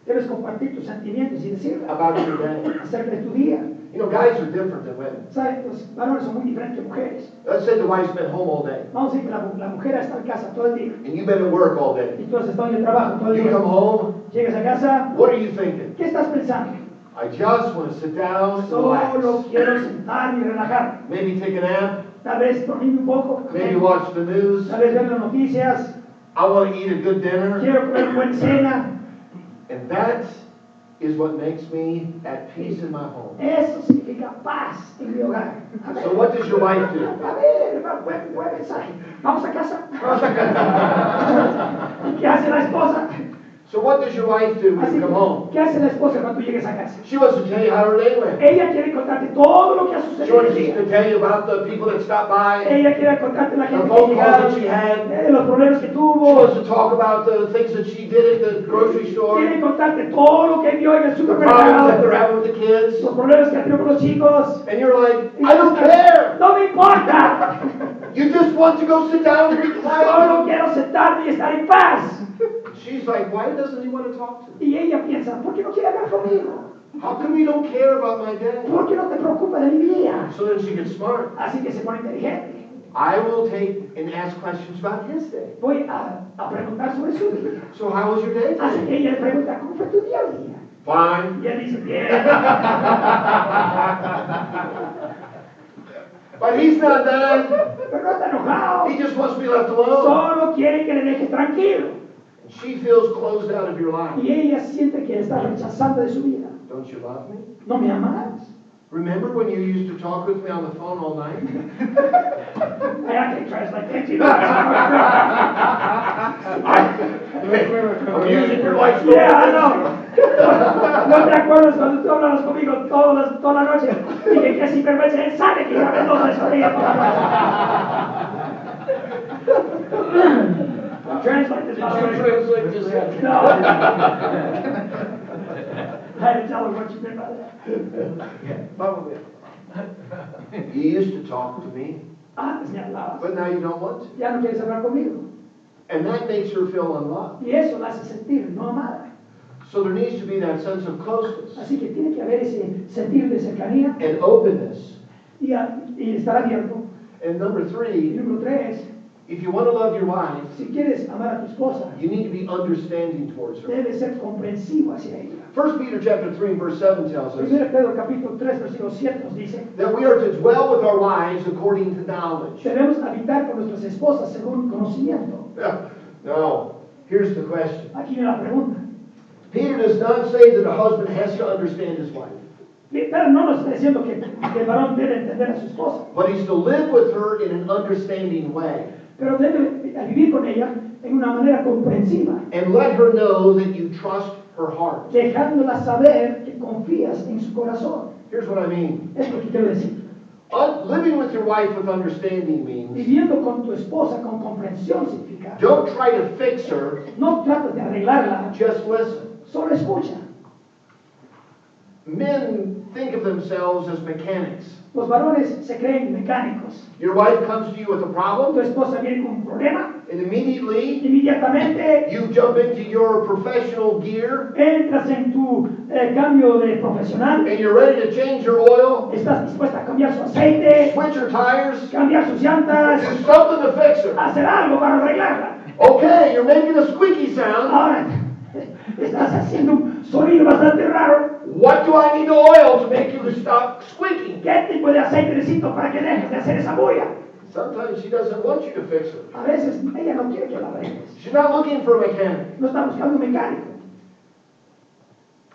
Debes compartir tus sentimientos y decirle about your day. acerca de tu día. You know, guys are different than women. ¿Sabes? Los varones son muy diferentes que mujeres. Let's say the wife's been home all day, Vamos a decir que la mujer está en casa todo el día. and you've been at work all day. Y tú has estado en el trabajo todo el You día. come home, Llegas a casa, what are you thinking? ¿qué estás pensando? I just want to sit down and Solo relax. quiero sentarme y relajarme. Maybe take a nap, Tal vez dormir un poco. maybe watch the news. Tal vez ver las noticias. I want to eat a good dinner. Quiero comer una buena cena. And that is what makes me at peace in my home. Eso significa paz en mi hogar. A ver. So what does your wife do? A ver, buen mensaje. Vamos a casa. ¿Y qué hace la esposa? So what does your wife do when Así you come home? ¿qué hace la esposa cuando tú llegues a casa? She wants to tell you how her day went. Ella quiere contarte todo lo que ha She sucedido en wants el día. to tell you about the people that stopped by. Ella quiere contarte la The gente que phone calls llegaron, that she had. los problemas que She tuvo. wants to talk about the things that she did at the grocery store. Quiere contarte todo lo que vio en el The problems that they're supermercado. having with the kids. Los problemas que ha tenido con los chicos. And you're like, Y I don't care. No me importa. You just want to go sit down and be Solo quiet. quiero sentarme y estar en paz. She's like, why doesn't he want to talk to me? Y ella piensa, ¿por qué no quiere hablar conmigo? How come you don't care about my day? ¿Por qué no te preocupa de mi día? So then she gets smart. Así que se pone inteligente. I will take and ask questions about his day. Voy a preguntar sobre su día. So how was your day Así today? que ella le pregunta, ¿cómo fue tu día hoy día? Fine. Y él dice, bien. But he's not done. Pero no está enojado. He just wants to be left alone. Solo quiere que le dejes tranquilo. She feels closed out of your life. Y ella siente que le está rechazando de su vida. Don't you love me? ¿No me amas? Remember when you used to talk with me on the phone all night? I can translate that, you know. I'm using your life story. Yeah, I know. No te acuerdas cuando tú hablabas conmigo toda la noche. Dije que sin vergüenza él sabe que yo hablo todo eso de ella toda la noche. Translate this, by the way. Translate this? No. I had to tell her what you meant by that. You used to talk to me, Antes me hablabas. but now you don't want to. Ya no quieres hablar conmigo. And that makes her feel unloved. Y eso la hace sentir no amada. So there needs to be that sense of closeness Así que tiene que haber ese sentir de cercanía and openness. y estar abierto. And number Y 3, número 3, if you want to love your wife, si quieres amar a tu esposa, you need to be understanding towards her. debes ser comprensivo hacia ella. 1 Peter chapter 3 verse 7 tells us 1 Pedro capítulo 3, versículo 7 nos dice, that we are to dwell with our wives according to knowledge. debemos habitar con nuestras esposas según conocimiento. No, here's the question. Aquí viene la pregunta. Peter does not say that a husband has to understand his wife, Pero no nos está diciendo que el varón debe entender a su esposa, but he's to live with her in an understanding way pero debe vivir con ella en una manera comprensiva, and let her know that you trust her heart. dejándola saber que confías en su corazón. Here's what I mean. Es lo que quiero decir. Living with your wife with understanding means Viviendo con tu esposa con comprensión significa, don't try to fix her, no tratas de arreglarla, just listen. solo escucha. Men think of themselves as mechanics. Los varones se creen mecánicos. Your wife comes to you with a Tu problem, esposa viene con un problema, and immediately inmediatamente you jump into your professional gear, entras en tu cambio de profesional, and you're ready to change your oil, estás dispuesta a cambiar su aceite, switch your tires, cambiar sus llantas, do something to fix her. hacer algo para arreglarla. Okay, you're making a squeaky sound. Ahora, estás haciendo un sonido bastante raro. What do I need to oil to make you to stop squeaking? ¿Qué tipo de aceite necesito para que dejes de hacer esa bulla? Sometimes she doesn't want you to fix her. A veces ella no quiere que la arregles. She's not looking for a mechanic. No está buscando un mecánico.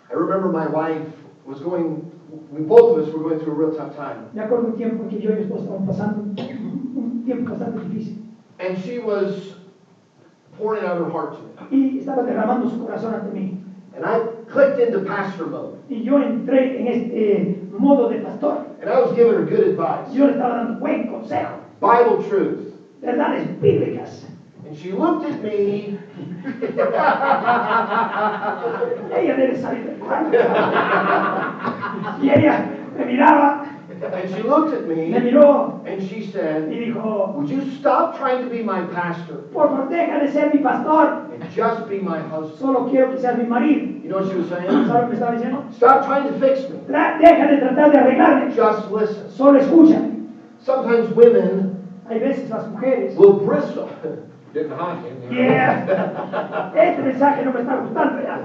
I remember my wife was both of us were going through a real tough time. Me acuerdo un tiempo que yo y mi esposa estábamos pasando un tiempo bastante difícil. And she was pouring out her heart to me. Y estaba derramando su corazón ante mí. And I clicked into pastor mode. Y yo entré en este modo de pastor. And I was giving her good advice. Yo le estaba dando buen consejo. Bible truth. Verdades bíblicas. And she looked at me. Ella debe salir del cuarto. Y ella me miraba, And she looked at me me. miró And she y said, dijo, would you stop trying to be my pastor por favor deja de ser mi pastor. and just be my husband? Solo quiero que seas mi marido. You know what she was saying? ¿Sabes lo que me estaba diciendo? Stop trying to fix me. Deja de tratar de arreglarme. Just listen. Solo escucha. Sometimes women Hay veces las mujeres. will bristle. Didn't haunt you. Yeah. Este mensaje no me está gustando ya.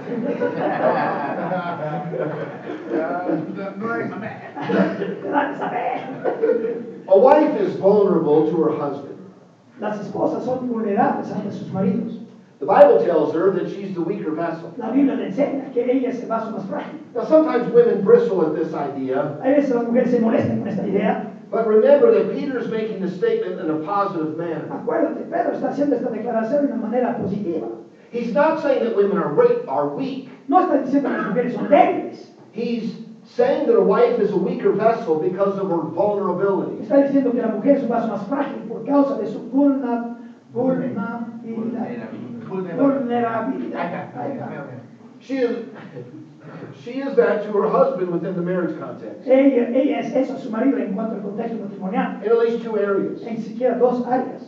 ¿Verdad de saber? A wife is vulnerable to her husband. Las esposas son vulnerables ante sus maridos. The Bible tells her that she's the weaker vessel. La Biblia le enseña que ella es el vaso más frágil. Now, sometimes women bristle at this idea, Hay veces las mujeres se molestan con esta idea. but remember that Peter's making the statement in a positive manner. Acuérdate, Pedro está haciendo esta declaración de una manera positiva. He's not saying that women are weak. No está diciendo que las mujeres son débiles. He's saying that a wife is a weaker vessel because of her vulnerability. Está diciendo que la mujer es un vaso más frágil por causa de su vulnerabilidad. Ahí está. She is, She is that to her husband within the marriage context. Ella es eso a su marido en cuanto al contexto matrimonial. In at least two areas. En siquiera dos áreas.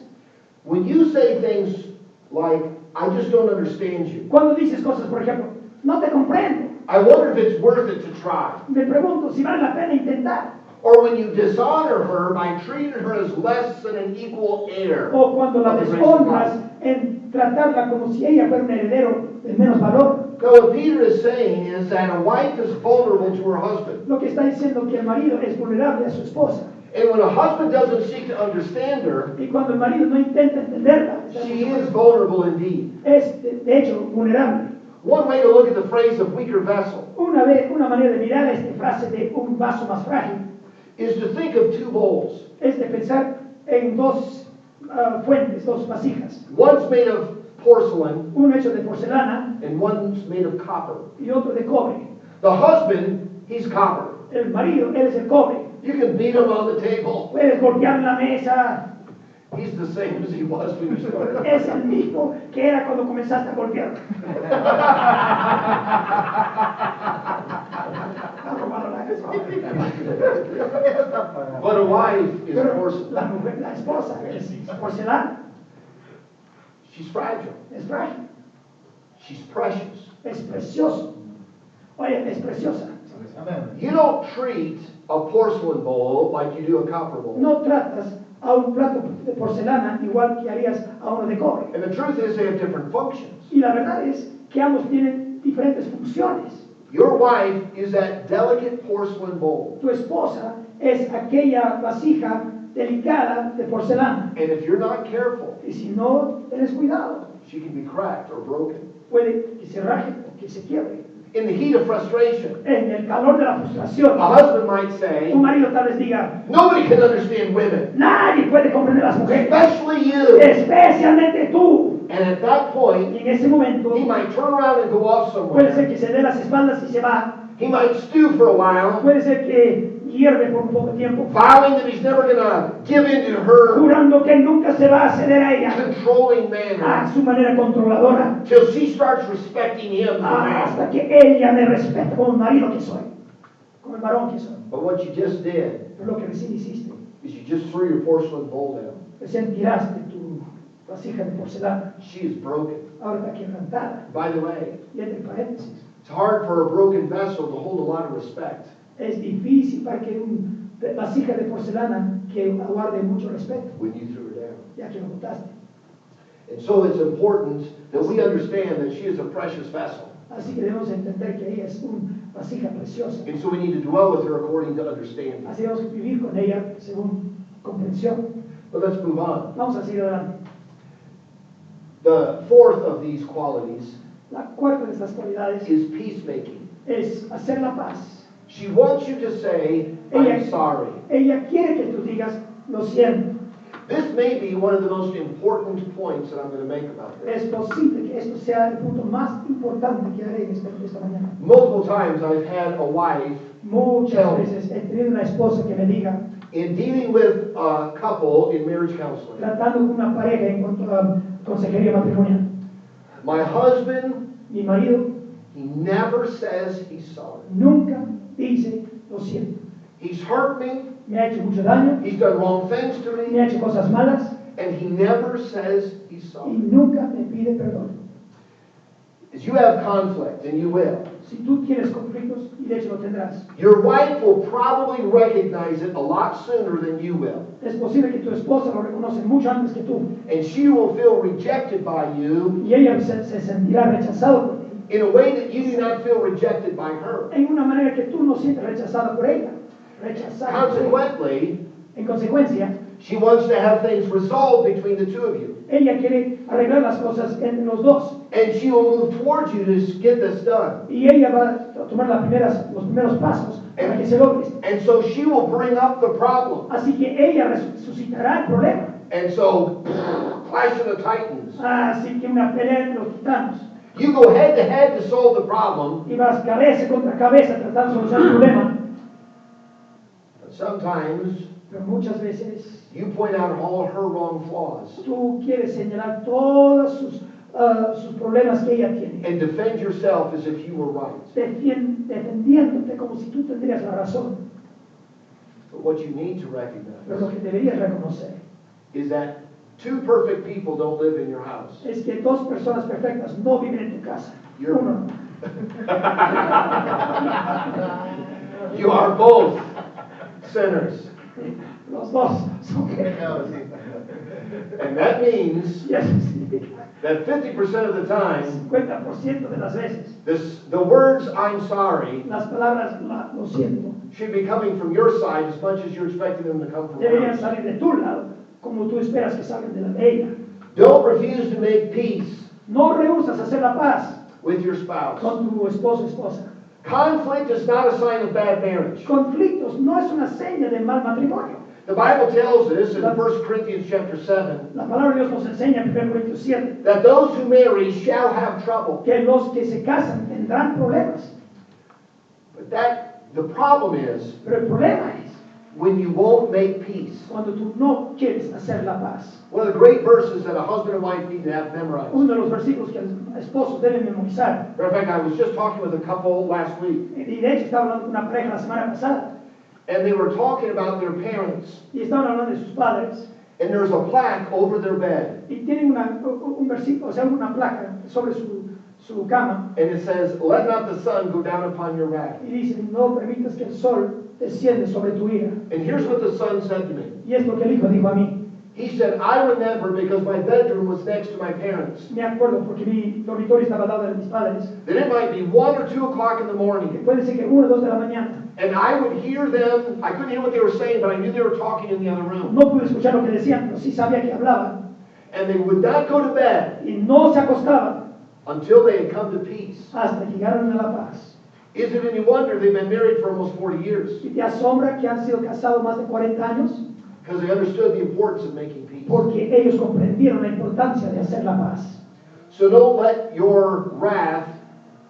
When you say things like, I just don't understand you. Cuando dices cosas, por ejemplo, no te comprendo. I wonder if it's worth it to try. Me pregunto si vale la pena intentar. Or when you dishonor her by treating her as less than an equal heir. O cuando la of the grace of deshonras God. en tratarla como si ella fuera un heredero de menos valor. No, what Peter is saying is that a wife is vulnerable to her husband. Lo que está diciendo que el marido es vulnerable a su esposa. And when a husband doesn't seek to understand her, Y cuando el marido no intenta entenderla, she is vulnerable indeed. es de hecho vulnerable. One way to look at the phrase of weaker vessel Una manera de mirar esta frase de un vaso más frágil is to think of two bowls. es de pensar en dos fuentes, dos vasijas. One's made of porcelain Uno hecho de porcelana and one's made of copper. y otro de cobre. The husband, he's copper. El marido, él es el cobre. You can beat him on the table. Puedes golpear la mesa. He's the same as he was when you started. Es el mismo que era cuando comenzaste a golpear. But a wife is Pero porcelain. la mujer, la esposa, es porcelana, She's fragile. es frágil, She's precious. es precioso. Oye, es preciosa. You don't treat a porcelain bowl like you do a copper bowl. No tratas a un plato de porcelana igual que harías a uno de cobre. And the truth is they have different functions. Y la verdad es que ambos tienen diferentes funciones. Your wife is that delicate porcelain bowl. Tu esposa es aquella vasija delicada de porcelana. And if you're not careful, Y si no tienes cuidado, she can be cracked or broken. puede que se raje o que se quiebre. In the heat of frustration, En el calor de la frustración, a husband might say, tu marido tal vez diga, nobody can understand women, nadie puede comprender a las mujeres, especially you. especialmente tú. And at that Y point, en ese momento, he might turn around and go off puede ser somewhere. que se dé las espaldas y se va. He might stew for a while, Puede ser que hierve por un poco de tiempo, vowing that he's never going to give in to her jurando que nunca se va a ceder a ella, controlling a manner su manera controladora, till she starts respecting him as a man. hasta que ella me respete como el marido que soy, como el varón que soy. But what you just did Pero lo que recién hiciste, is you just threw your porcelain bowl down. recién tiraste tu vasija de porcelana, She is broken. ahora está quebrantada. By the way, Y entre paréntesis, it's hard for a broken vessel to hold a lot of respect. es difícil para que una vasija de porcelana que aguarde mucho respeto, When you threw her down. ya que lo botaste. And so it's important that we understand that she is a precious vessel. Así que debemos entender que ella es una vasija preciosa. And so we need to dwell with her according to understanding. Así debemos vivir con ella según comprensión. But let's move on. Vamos a seguir adelante. The fourth of these qualities La cuarta de estas cualidades is peacemaking. es hacer la paz. She wants you to say, I'm sorry. Ella quiere que tú digas, lo siento. This may be one of the most important points that I'm going to make about this. Es posible que esto sea el punto más importante que haré respecto a esta mañana. Multiple times I've had a wife, Muchas veces he tenido una esposa que me diga, in dealing with a couple in marriage counseling, tratando con una pareja en cuanto a consejería matrimonial, my husband, mi marido he never says he's sorry. nunca dice, lo siento. He's hurt me, Me ha hecho mucho daño, he's done wrong things to me me, ha hecho cosas malas and he never says he's y sorry. nunca me pide perdón. As you have conflict, and you will, Si tú tienes conflictos, y de hecho lo tendrás, your wife will probably recognize it a lot sooner than you will. es posible que tu esposa lo reconoce mucho antes que tú, And she will feel rejected by you y ella se sentirá rechazado por ti, in a way that you do not feel rejected by her. en una manera que tú no sientes rechazada por ella. Rechazada por ella. Consequently, En consecuencia, she wants to have things resolved between the two of you. ella quiere arreglar las cosas entre los dos, And she will move towards you to get this done. y ella va a tomar los primeros pasos para que se logre esto. And so she will bring up the problem. Así que ella resucitará el problema. And so, clash of the titans. Así que una pelea entre los titanos. You go head to head to solve the problem. Y vas cabeza contra cabeza tratando de solucionar el problema. But sometimes, Pero muchas veces you point out all her wrong flaws. tú quieres señalar todas sus sus problemas que ella tiene. and defend yourself as if you were right. Defendiéndote como si tú tendrías la razón. But what you need to Pero recognize lo que deberías reconocer is that two perfect people don't live in your house. es que dos personas perfectas no viven en tu casa. You're- Uno no. You are both sinners. Los dos son pecados. And that means Y eso significa that 50% of the time, 50% de las veces the words I'm sorry las palabras lo siento should be coming from your side as much as you're expecting them to come from deberían hers. salir de tu lado como tú esperas que salgan de la de ella. Don't refuse to make peace No rehusas hacer la paz with your spouse. con tu esposo o esposa. Conflict is not a sign of bad marriage. Conflictos no es una seña de mal matrimonio. The Bible tells us in 1 Corinthians chapter 7 La palabra de Dios nos enseña en 1 Corintios 7 that those who marry shall have trouble. que los que se casan tendrán problemas. But the problem is Pero el problema es when you won't make peace. cuando tú no quieres hacer la paz. One of the great verses that a husband and wife need to have memorized. Uno de los versículos que el esposo debe memorizar. Matter of fact, I was just talking with a couple last week, Y de hecho estaba hablando con una pareja la semana pasada. and they were talking about their parents, Y estaban hablando de sus padres. and there's a plaque over their bed, Y tienen un versículo, o sea, una placa sobre su cama. and it says, "Let not the sun go down upon your wrath." Y dice, no permitas que el sol desciende sobre tu ira. And here's what the son said to me. Y es lo que el hijo dijo a mí. He said, "I remember because my bedroom was next to my parents, Me acuerdo porque mi dormitorio estaba al lado de mis padres. that it might be 1 or 2 o'clock in the Que morning, puede ser que 1 o 2 de la mañana. and I would hear them. I couldn't hear what they were saying, but I knew they were talking in the other room, No pude escuchar lo que decían, pero sí sabía que hablaban. and they would not go to bed Y no se acostaban until they had come to peace." hasta que llegaron a la paz. Is it any wonder they've been married for almost 40 years? Y te asombra que han sido casados más de 40 años Because they understood the importance of making peace. porque ellos comprendieron la importancia de hacer la paz. So don't let your wrath,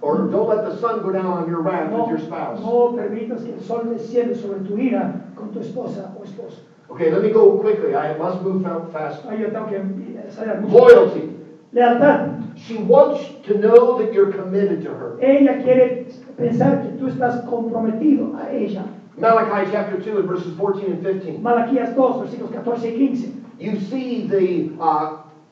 or don't let the sun go down on your wrath No, with your spouse. no permitas que el sol descienda sobre tu ira con tu esposa o esposo. Okay, let me go quickly. I must move fast. Ay, yo tengo que salir mucho. Loyalty. Lealtad. She wants to know that you're committed to her. Ella quiere pensar que tú estás comprometido a ella. Malachi chapter 2 and verses 14 and 15. Malaquías 2, versículos 14 y 15. You see the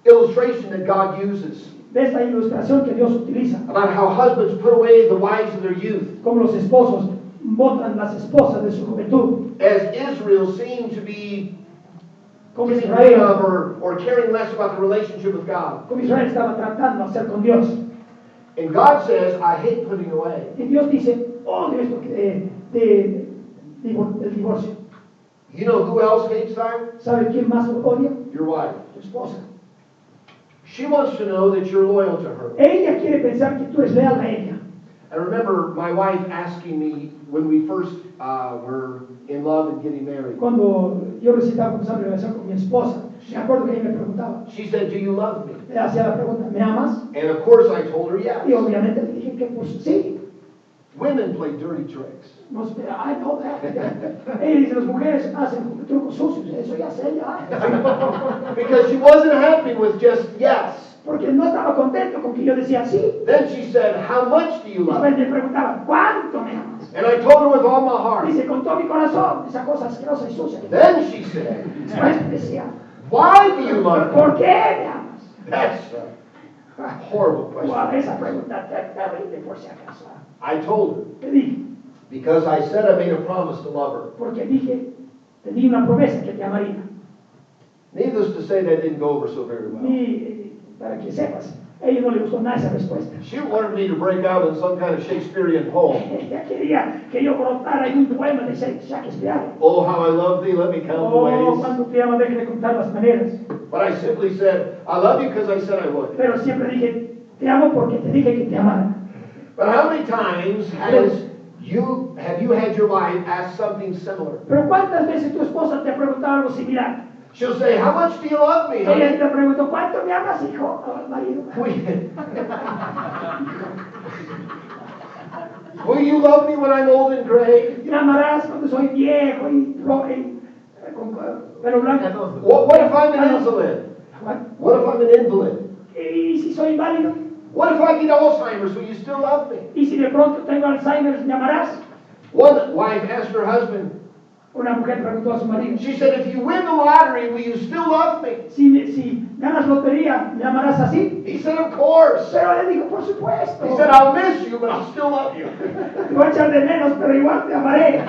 illustration that God uses Ves la ilustración que Dios utiliza. about how husbands put away the wives of their youth, Como los esposos botan las esposas de su juventud. as Israel seemed to be Como getting rid Israel, of or caring less about the relationship with God. como Israel estaba tratando de hacer con Dios. And God says, I hate putting away. Y Dios dice, odio esto del divorcio. You know who else hates that? ¿Sabe quién más odia? Your wife. Tu esposa. She wants to know that you're loyal to her. Ella quiere pensar que tú eres leal a ella. I remember my wife asking me when we first were in love and getting married. Cuando yo recién estaba comenzando a relación con mi esposa, me acuerdo que ella me preguntaba, She said, "Do you love me?" le hacía la pregunta, ¿me amas? And of course I told her Y yes. obviamente le dije que pues sí. Women play dirty tricks. No, I know that. Ella dice, las mujeres hacen trucos sucios, eso ya sé ya. Because she wasn't happy with just yes. Porque no estaba contento con que yo decía sí. Then she said, "How much do you love Después me?" me preguntaba, ¿cuánto me amas? And I told her with all my heart. Dice, con todo mi corazón, esa cosa asquerosa y sucia que Then she said, después me decía, "Why do you love me?" ¿por qué me amas? That's a horrible Wow, question. esa pregunta terrible por si acaso. I told her, Te dije, because I said I made a promise to love her. porque dije, te di una promesa que te amaría. Needless to say, that didn't go over so very well. Y para que sepas, a ella no le gustó nada esa respuesta. She wanted me to break out in some kind of Shakespearean poem. Ella quería que yo brotara en un poema de Shakespeare. Oh, how I love thee, let me count the Oh, ways. cuando te amo, déjame contar las maneras. But I simply said, I love you because I said I would. Pero siempre dije, te amo porque te dije que te amara. But how many times have you had your wife ask something similar? Pero ¿cuántas veces tu esposa te ha preguntado algo similar? She'll say, "How much do you love me, Ella honey?" te preguntó, ¿cuánto me amas, hijo? Marido. Will you love me when I'm old and gray? Me amarás cuando soy viejo y con pelo blanco. What if I'm an invalid? What? What if I'm an invalid? ¿Y si soy inválido? What if I get Alzheimer's? Will you still love me? ¿Y si de pronto tengo Alzheimer, me amarás? One wife asked her husband, Una mujer preguntó a su marido, she said, if you win the lottery, will you still love me? si ganas lotería, ¿me amarás así? He said, of course. Pero él dijo, por supuesto. He said, I'll miss you, but I'll still love you. Te voy a echar de menos, pero igual te amaré.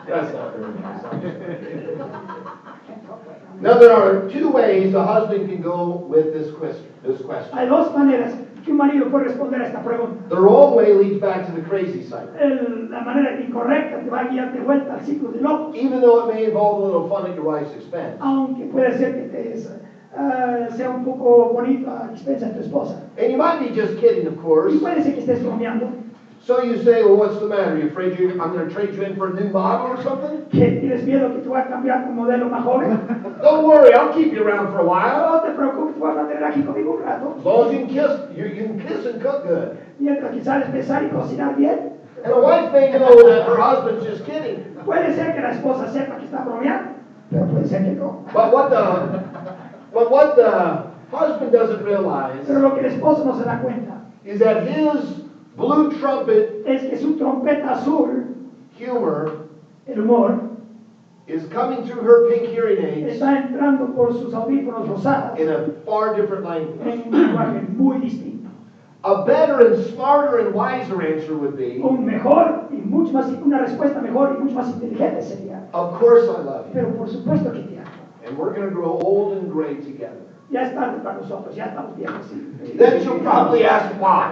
That's not very nice. Now there are two ways a husband can go with this question. Hay dos maneras que un marido puede responder a esta pregunta. The wrong way leads back to the crazy cycle. La manera incorrecta te va a guiar de vuelta al ciclo de locos. Even though it may involve a little fun at your wife's expense. Aunque puede ser que sea un poco bonito a expensa de tu esposa. And you might be just kidding, of course. Y puede ser que estés bromeando. So you say, well, what's the matter? You afraid I'm going to trade you in for a new model or something? ¿Que tienes miedo que te voy a cambiar por un modelo más joven? Don't worry, I'll keep you around for a while. No te preocupes, te voy a mantener aquí conmigo un rato. As long as you can kiss and cook good. Mientras que sabes pensar y cocinar bien. And a wife may know that her husband's just kidding. Puede ser que la esposa sepa que está bromeando, pero puede ser que no. But what the husband doesn't realize Pero lo que el esposo no se da cuenta is that his blue trumpet es que su trompeta azul, humor el humor, is coming through her pink hearing aids está entrando por sus audífonos rosados in a far different language. en un lenguaje muy distinto. A better and smarter and wiser answer would be, Una respuesta mejor y mucho más inteligente sería, of course I love you. pero por supuesto que te amo. And we're going to grow old and gray together. Ya es tarde para nosotros, ya estamos viejos. Sí. Then she'll probably ask why.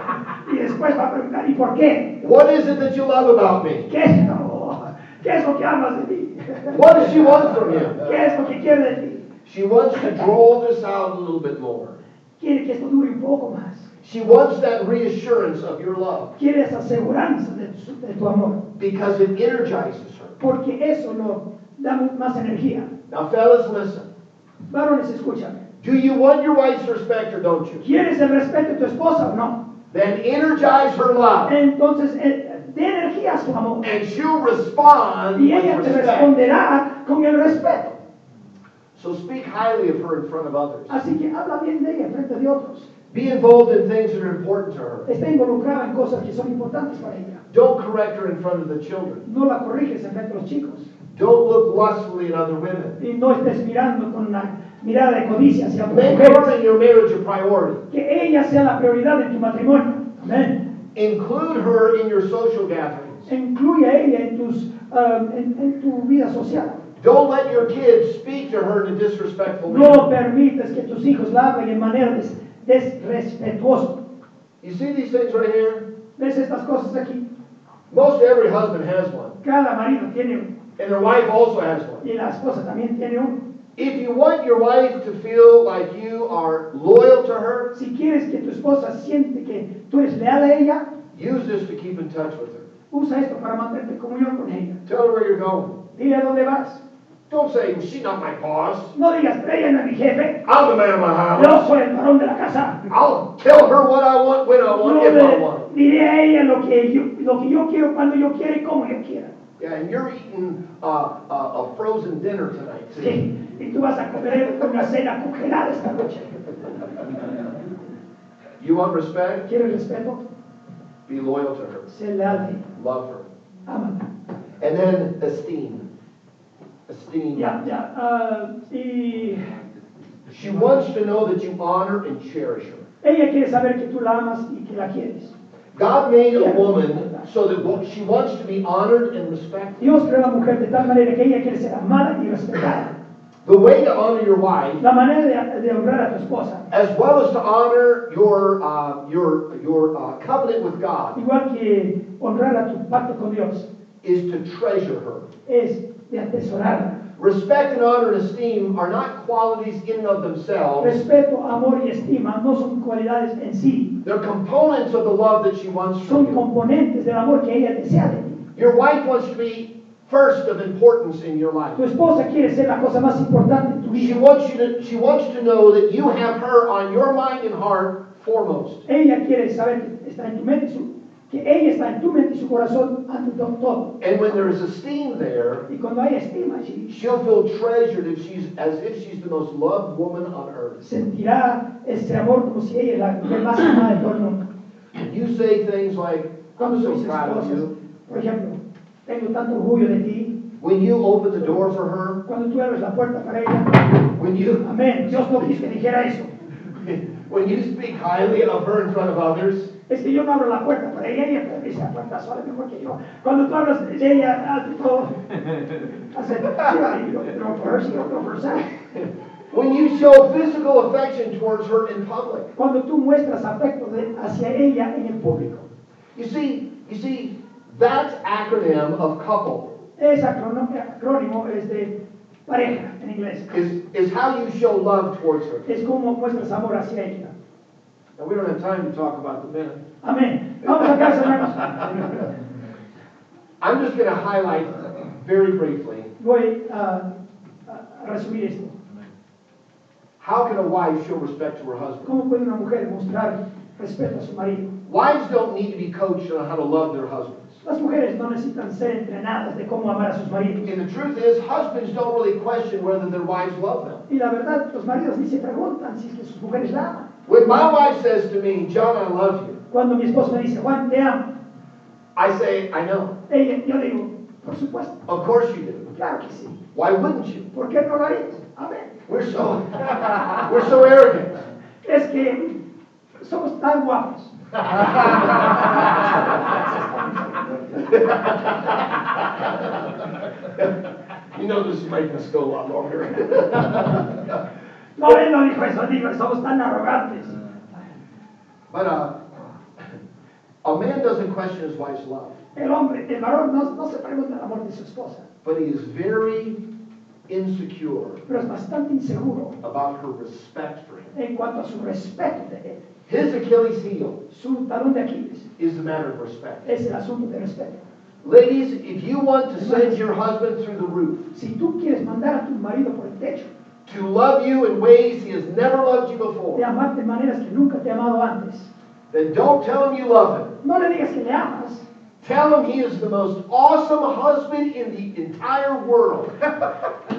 Y después va a preguntar, ¿y por qué? What is it that you love about me? ¿Qué es lo que amas de mí? What does she want from you? ¿Qué es lo que quiere de ti? She wants to draw this out a little bit more. Quiere que esto dure un poco más. She wants that reassurance of your love. Quiere esa aseguranza de tu amor. Because it energizes her. Porque eso nos da más energía. Now fellas, listen. Varones, escúchame. Do you want your wife's respect or don't you? ¿Quieres el respeto de tu esposa o no? Then energize her love. Entonces, dé energía a su amor. And she'll respond Y with ella te respect. responderá con el respeto. So speak highly of her in front of others. Así que habla bien de ella frente de otros. Be involved in things that are important to her. Está involucrada en cosas que son importantes para ella. Don't correct her in front of the children. No la corriges en frente de los chicos. Don't look lustfully at other women. Y no estés mirando con una mirada de codicia hacia otras Make her mujeres. in your marriage a priority. Que ella sea la prioridad de tu matrimonio. Amén. Include her in your social gatherings. Incluye a ella en tu vida social. Don't let your kids speak to her in a disrespectful No manner. permitas que tus hijos la hablen en manera desrespetuosa. You see these things right here? ¿Ves estas cosas aquí? Most every husband has one. Cada marido tiene uno. And their wife also has one. Y la esposa también tiene uno. If you want your wife to feel like you are loyal to her, Si quieres que tu esposa siente que tú eres leal a ella, use this to keep in touch with her. usa esto para mantenerte en comunión con ella. Tell her where you're going. Dile a dónde vas. Don't say, well, she's not my boss. No digas, pero ella no es mi jefe. I'm the man of my house. Yo soy el varón de la casa. I'll tell her what I want, when I want, Yo if I want. le diré a ella lo que yo quiero, cuando yo quiera y como yo quiera. Yeah, and you're eating a frozen dinner tonight, too. Sí, y tú vas a comer una cena congelada esta noche. You want respect? ¿Quieres respeto? Be loyal to her. Sé leal a ella. Love her. Ámala. And then esteem. Esteem. Y She wants to know that you honor and cherish her. ella quiere saber que tú la amas y que la quieres. God made a woman so that she wants to be honored and respected. Dios creó a la mujer de tal manera que ella quiere ser amada y respetada. The way to honor your wife, La manera de honrar a tu esposa, as well as to honor your covenant with God, igual que honrar a tu pacto con Dios, is to treasure her. es de atesorarla. Respect and honor and esteem are not qualities in and of themselves. Respeto, amor y estima no son cualidades en sí, They're components of the love that she wants son from you. componentes del amor que ella desea de ti. Your wife wants to be first of importance in your life. Tu esposa quiere ser la cosa más importante en tu She vida. wants to know that you have her on your mind and heart foremost. Ella quiere saber que está en tu mente, que ella está en tu mente y su corazón ante todo. And when there is esteem there, Y cuando hay estima allí, she'll feel treasured as if she's the most loved woman on earth. sentirá ese amor como si ella es la mujer más amada de todo el mundo. When you say things like, Cuando I'm tú so dices proud of cosas, you, por ejemplo, tengo tanto orgullo de ti, when you open the door for her, cuando tú abres la puerta para ella, when you amén, Dios no quiso que dijera eso. when you speak highly of her in front of others, Es que yo no abro la puerta para ella, ella abre la puerta sola mejor que yo. Cuando tú hablas de ella, hace todo. Hace, she don't go for her, she don't go for herself. when you show physical affection towards her in public. Cuando tú muestras afecto hacia ella en el público. You see, that acronym of couple Ese acrónimo es de pareja en inglés. is how you show love towards her. Es como muestras amor hacia ella. Now, we don't have time to talk about the men. Amén. Vamos a casa, hermanos. I'm just going to highlight very briefly, Voy a resumir esto. how can a wife show respect to her husband? ¿Cómo puede una mujer mostrar respeto a su marido? Wives don't need to be coached on how to love their husbands. Las mujeres no necesitan ser entrenadas de cómo amar a sus maridos. And the truth is, husbands don't really question whether their wives love them. Y la verdad, los maridos ni se preguntan si es que sus mujeres la aman. When my wife says to me, John, I love you, Cuando mi esposo me dice, Juan, te amo, I say, I know. yo digo, por supuesto, Of course you do. claro que sí. Why wouldn't you? ¿Por qué no lo harías? Amén. We're so arrogant. Es que somos tan guapos. You know this is making us go a lot longer. No, él no dijo eso, dijo, somos tan arrogantes. But a man doesn't question his wife's love, El varón no se pregunta el amor de su esposa, but he is very insecure pero es bastante inseguro about her respect for him. en cuanto a su respeto de él. His Achilles heel Su talón de Aquiles is the matter of respect. es el asunto de respeto. Ladies, if you want to send your husband through the roof, Si tú quieres mandar a tu marido por el techo, to love you in ways he has never loved you de before, amarte de maneras que nunca te ha amado antes, then don't tell him you love him. no le digas que le amas. Tell him he is the most awesome husband in the entire world.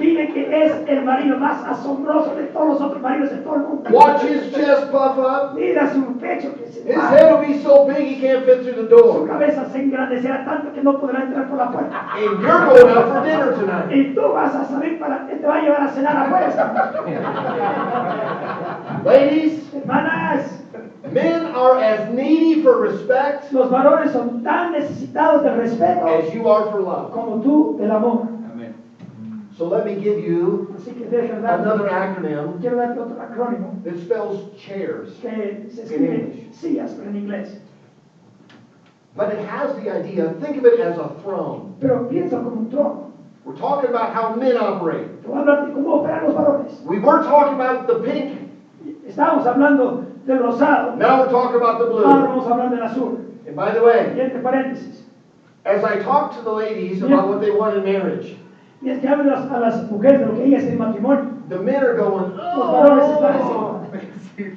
Dile que es el marido más asombroso de todos los otros maridos de todo el mundo. Watch his chest puff up. Mira su pecho que se His va. head will be so big he can't fit through the Su door. cabeza se engrandecerá tanto que no podrá entrar por la puerta. And you're going out for dinner tonight. Y tú vas a salir te va a llevar a cenar afuera. Ladies, Hermanas, men are as needy for respect los varones son tan necesitados del respeto as you are for love. como tú del amor. Amén. So let me give you Así que déjame another darte, acronym quiero darte otro acrónimo that spells chairs, que se escribe sillas, pero en inglés. but it has the idea, think of it as a throne. Pero piensa como un trono. We're talking about how men operate. Te voy a hablar de cómo operan los varones. We were talking about the pink. Estábamos hablando del rosado. Now we're talking about the Ahora blue. vamos a hablar del azul. And by the way, Y entre paréntesis, as I talk to the ladies about what they want in marriage, y es que hablan a las mujeres de lo que ellas quieren en matrimonio. the men are going, Los varones están oh, diciendo,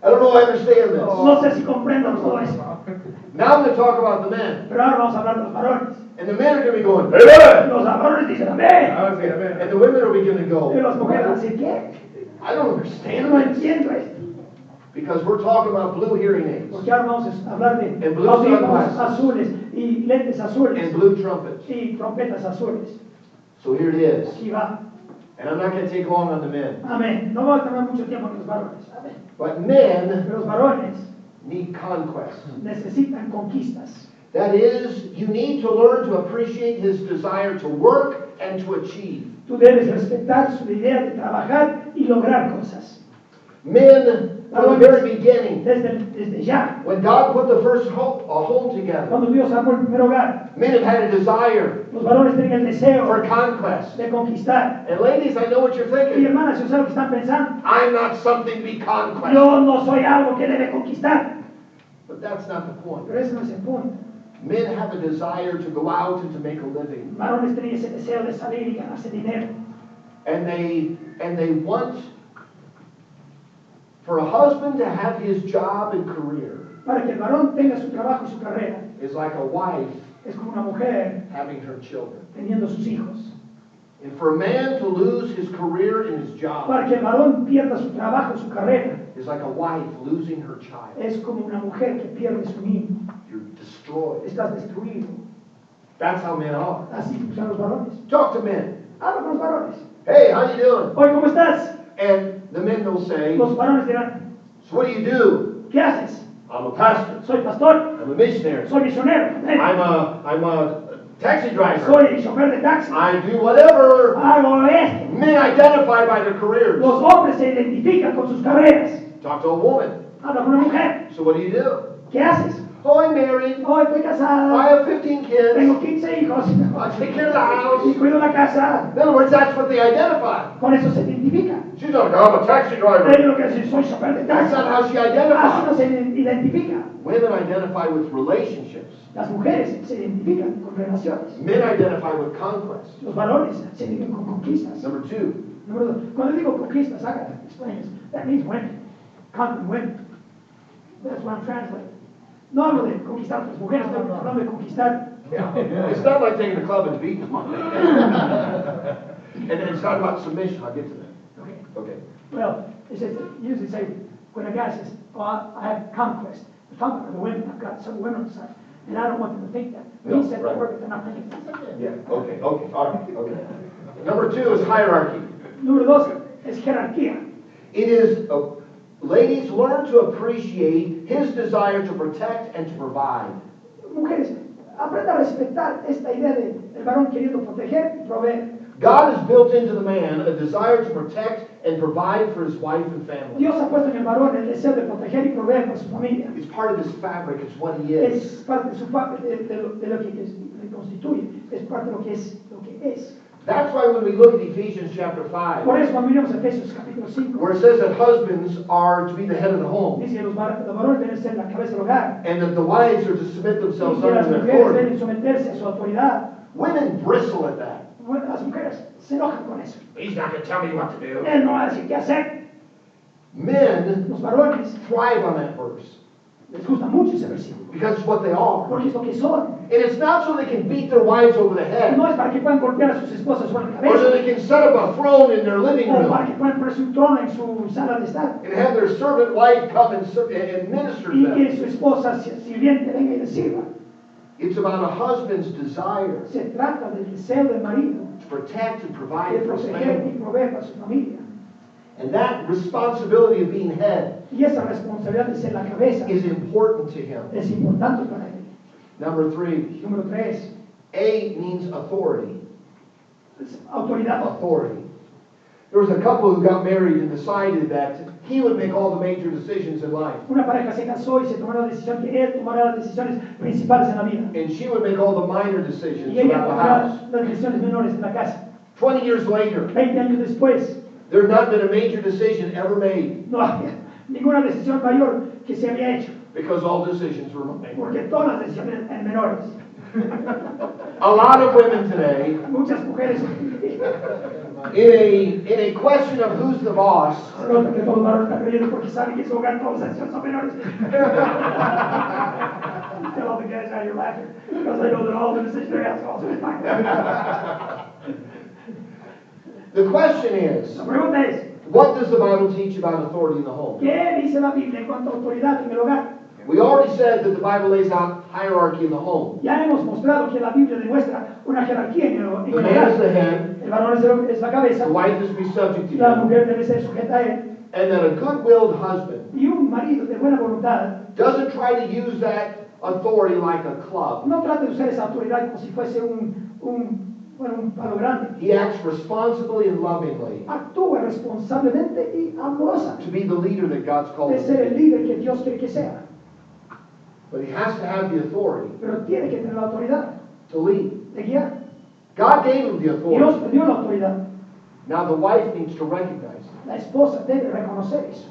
I don't know I understand this. no sé si comprendo todo eso. Now I'm going to talk about the men. Pero ahora vamos a hablar de los varones. And the men are going to be going, amen. Los varones dicen amén. And the women are beginning to Y go, las mujeres van a decir, ¿qué? I don't Yo understand no this. entiendo esto. Because we're talking about blue hearing aids Porque ahora vamos a hablar de And blue audífonos sunglasses. azules y lentes azules and blue trumpets. y trompetas azules. So here it is. Aquí va. And I'm not going to take long on the men. Amén. No va a tomar mucho tiempo con los varones. Amén. But men Pero los varones need conquest. necesitan conquistas. That is, you need to learn to appreciate his desire to work and to achieve. Tú debes respetar su idea de trabajar y lograr cosas. Men, from the very beginning, Desde ya, when God put the first home together, cuando Dios armó el primer hogar, men have had a desire los varones tienen el deseo for conquest. de conquistar. And ladies, I know what you're Y thinking. hermanas, yo sé lo que están pensando. I'm not something to be conquest. Yo no soy algo que debe conquistar. But that's not the point. Pero ese no es el punto. Men have a desire to go out and to make a living. Varones tienen ese deseo de salir y ganarse dinero. And they want for a husband to have his job and career. para que el varón tenga su trabajo y su carrera. is like a wife Es como una mujer having her children. teniendo sus hijos. And for a man to lose his career and his job Para que el varón pierda su trabajo y su carrera. is like a wife losing her child. Es como una mujer que pierde su niño. You're destroyed. Estás destruido. That's how men are. Así son los varones. Talk to men. Habla con los varones. Hey, how you doing? Oye, ¿cómo estás? And the men will say, Los varones dirán, so what do you do? ¿qué haces? I'm a pastor. Soy pastor. I'm a missionary. Soy misionero. I'm a taxi driver. Soy chofer de taxi. I do whatever. Hago esto. Men identify by their careers. Los hombres se identifican con sus carreras. Talk to a woman. Habla con una mujer. So what do you do? ¿Qué haces? Oh, I'm married. Oh, estoy I casada. have 15 kids. Tengo 15 hijos. I take care of the Y house. cuido la casa. In other words, that's what they identify. Con eso se identifica. She's not, I'm a taxi driver. Ellos lo que dicen, soy chofer de That's taxi. not how she Así no identifies. se identifica. Women identify with relationships. Las mujeres se identifican con relaciones. Men identify with conquest. Los varones se identifican con conquistas. Number 2. Número 2. Cuando digo conquistas, Agatha explains, that means women. Conquering women. That's what I'm translating. No hablo de conquistar a las mujeres, estoy hablando de conquistar. It's not like taking a club and beating them on it. And it's not about submission. I'll get to that. Okay. Okay. Well, it says, usually say, when a guy says, oh, I have conquest. I'm talking about the women, I've got some women on the side. And I don't want them to think that. No, He said right. the word, but they're not thinking that. Yeah. Okay. Okay. All right. Okay. Number 2 is hierarchy. Número 2 es jerarquía. It is, ladies, learn to appreciate his desire to protect and to provide. Mujeres, aprenda a respetar esta idea de el varón queriendo proteger y proveer. God has built into the man a desire to protect and provide for his wife and family. Dios ha puesto en el varón el deseo de proteger y proveer por su familia. It's part of his fabric. It's what he is. Es parte de su de lo que le constituye. Es parte de lo que es. That's why when we look at Ephesians chapter 5, Por eso cuando miramos Efesios capítulo 5, where it says that husbands are to be the head of the home, dice que los varones deben ser la cabeza del hogar. and that the wives are to submit Y themselves que las under their mujeres authority. deben someterse a su autoridad. Women bristle at that. Bueno, las mujeres se enojan con eso. He's not going to tell me what to do. Él no va a decir qué hacer. Men Los varones thrive on that verse les gusta mucho ese versículo. because it's what they are. Porque es lo que son. And it's not so they can beat their wives over the head, No es para que puedan golpear a sus esposas sobre la or so cabeza. they can set up a throne in their living O para que room puedan ponerse un trono en su sala de estar. and have their servant wife come and minister to Y them. que su esposa sirviente venga y les sirva. It's about a husband's desire Se trata del deseo del marido to protect and de provide for his proteger y family. proveer para su familia. And that responsibility of being head Y esa responsabilidad de ser la cabeza is important to him. es importante para él. Number 3, Número 3, A means authority. es autoridad. Authority. There was a couple who got married and decided that he would make all the major decisions in life, Una pareja se casó y se tomó la decisión que él tomará las decisiones principales en la vida. and she would make all the minor decisions Y ella about the tomará house. las decisiones menores en la casa. 20 years later, 20 años después, there had not been a major decision ever made no había ninguna decisión mayor que se había hecho. because all decisions were made. Porque todas las decisiones eran menores. A lot of women today, Muchas mujeres in a question of who's the boss, se nota que todos los varones están creyendo porque saben que su hogar todas las decisiones son menores. Tell all the guys how you're laughing because I know that all the decisions are assholes. the question is, La pregunta es, what does the Bible teach about authority in the home? ¿qué dice la Biblia en cuanto a autoridad en el hogar? We already said that the Bible lays out hierarchy in the home. Ya hemos mostrado que la Biblia demuestra una jerarquía en el The man is hogar. the head, El varón es la cabeza, the wife is to be subject to la him, mujer debe ser sujeta a él, and that a good-willed husband y un marido de buena voluntad doesn't try to use that authority like a club. no trata de usar esa autoridad como si fuese un palo grande. He acts responsibly and lovingly Actúa responsablemente y amorosa to be the leader that God's called de him ser to el be. líder que Dios quiere que sea. But he has to have the authority Pero tiene que tener la autoridad to lead. de guiar. God gave him the Dios authority. le dio la autoridad. Now the wife needs to recognize it. La esposa debe reconocer eso.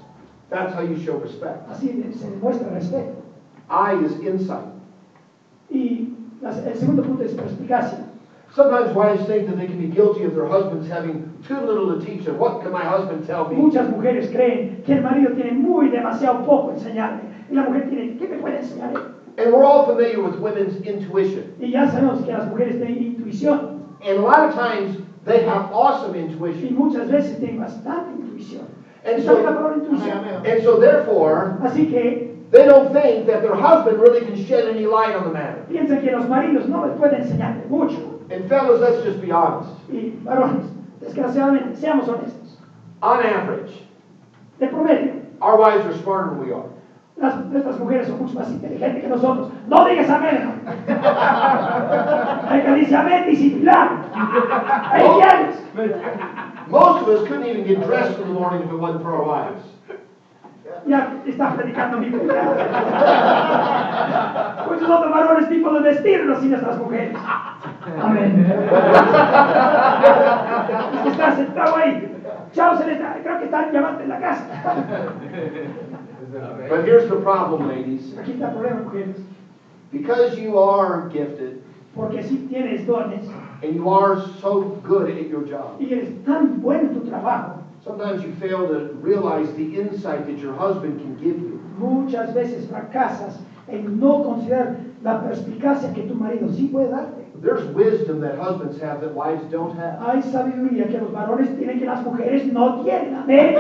That's how you show respect. Así se demuestra respeto. I is insight. Y el segundo punto es perspicacia. Sometimes wives think that they can be guilty of their husbands having too little to teach them. What can my husband tell me? Muchas mujeres creen que el marido tiene demasiado poco enseñarle. Y la mujer tiene, ¿qué me puede enseñar él? And we're all familiar with women's intuition. Y ya sabemos que las mujeres tienen intuición. And a lot of times they have awesome Y intuition. muchas veces tienen bastante intuición. And ¿Sabe la so, palabra intuición? and so therefore, Así que they don't think that their husband really can shed any light on the matter. piensan que los maridos no les pueden enseñar mucho. And fellas, let's just be honest. Y varones, desgraciadamente, seamos honestos. On average, De promedio, our wives are smarter than we are. nuestras mujeres son mucho más inteligentes que nosotros. No digas amén. Hay que decir amén disciplinar. Hay quienes. Most of us couldn't even get dressed in the morning if it wasn't for our wives. Ya está predicando mi cuidado. Muchos otros varones tipo de vestirnos sin nuestras mujeres. Amén. Es que está sentado ahí. Chao, creo que están llamando en la casa. But here's the problem, ladies. Aquí está el problema, mujeres. Because you are gifted Porque si tienes dones and you are so good at your job, y eres tan bueno en tu trabajo, sometimes you fail to realize the insight that your husband can give you. muchas veces fracasas en no considerar la perspicacia que tu marido sí puede darte. There's wisdom that husbands have that wives don't have. Hay sabiduría que los varones tienen que las mujeres no tienen. Amén.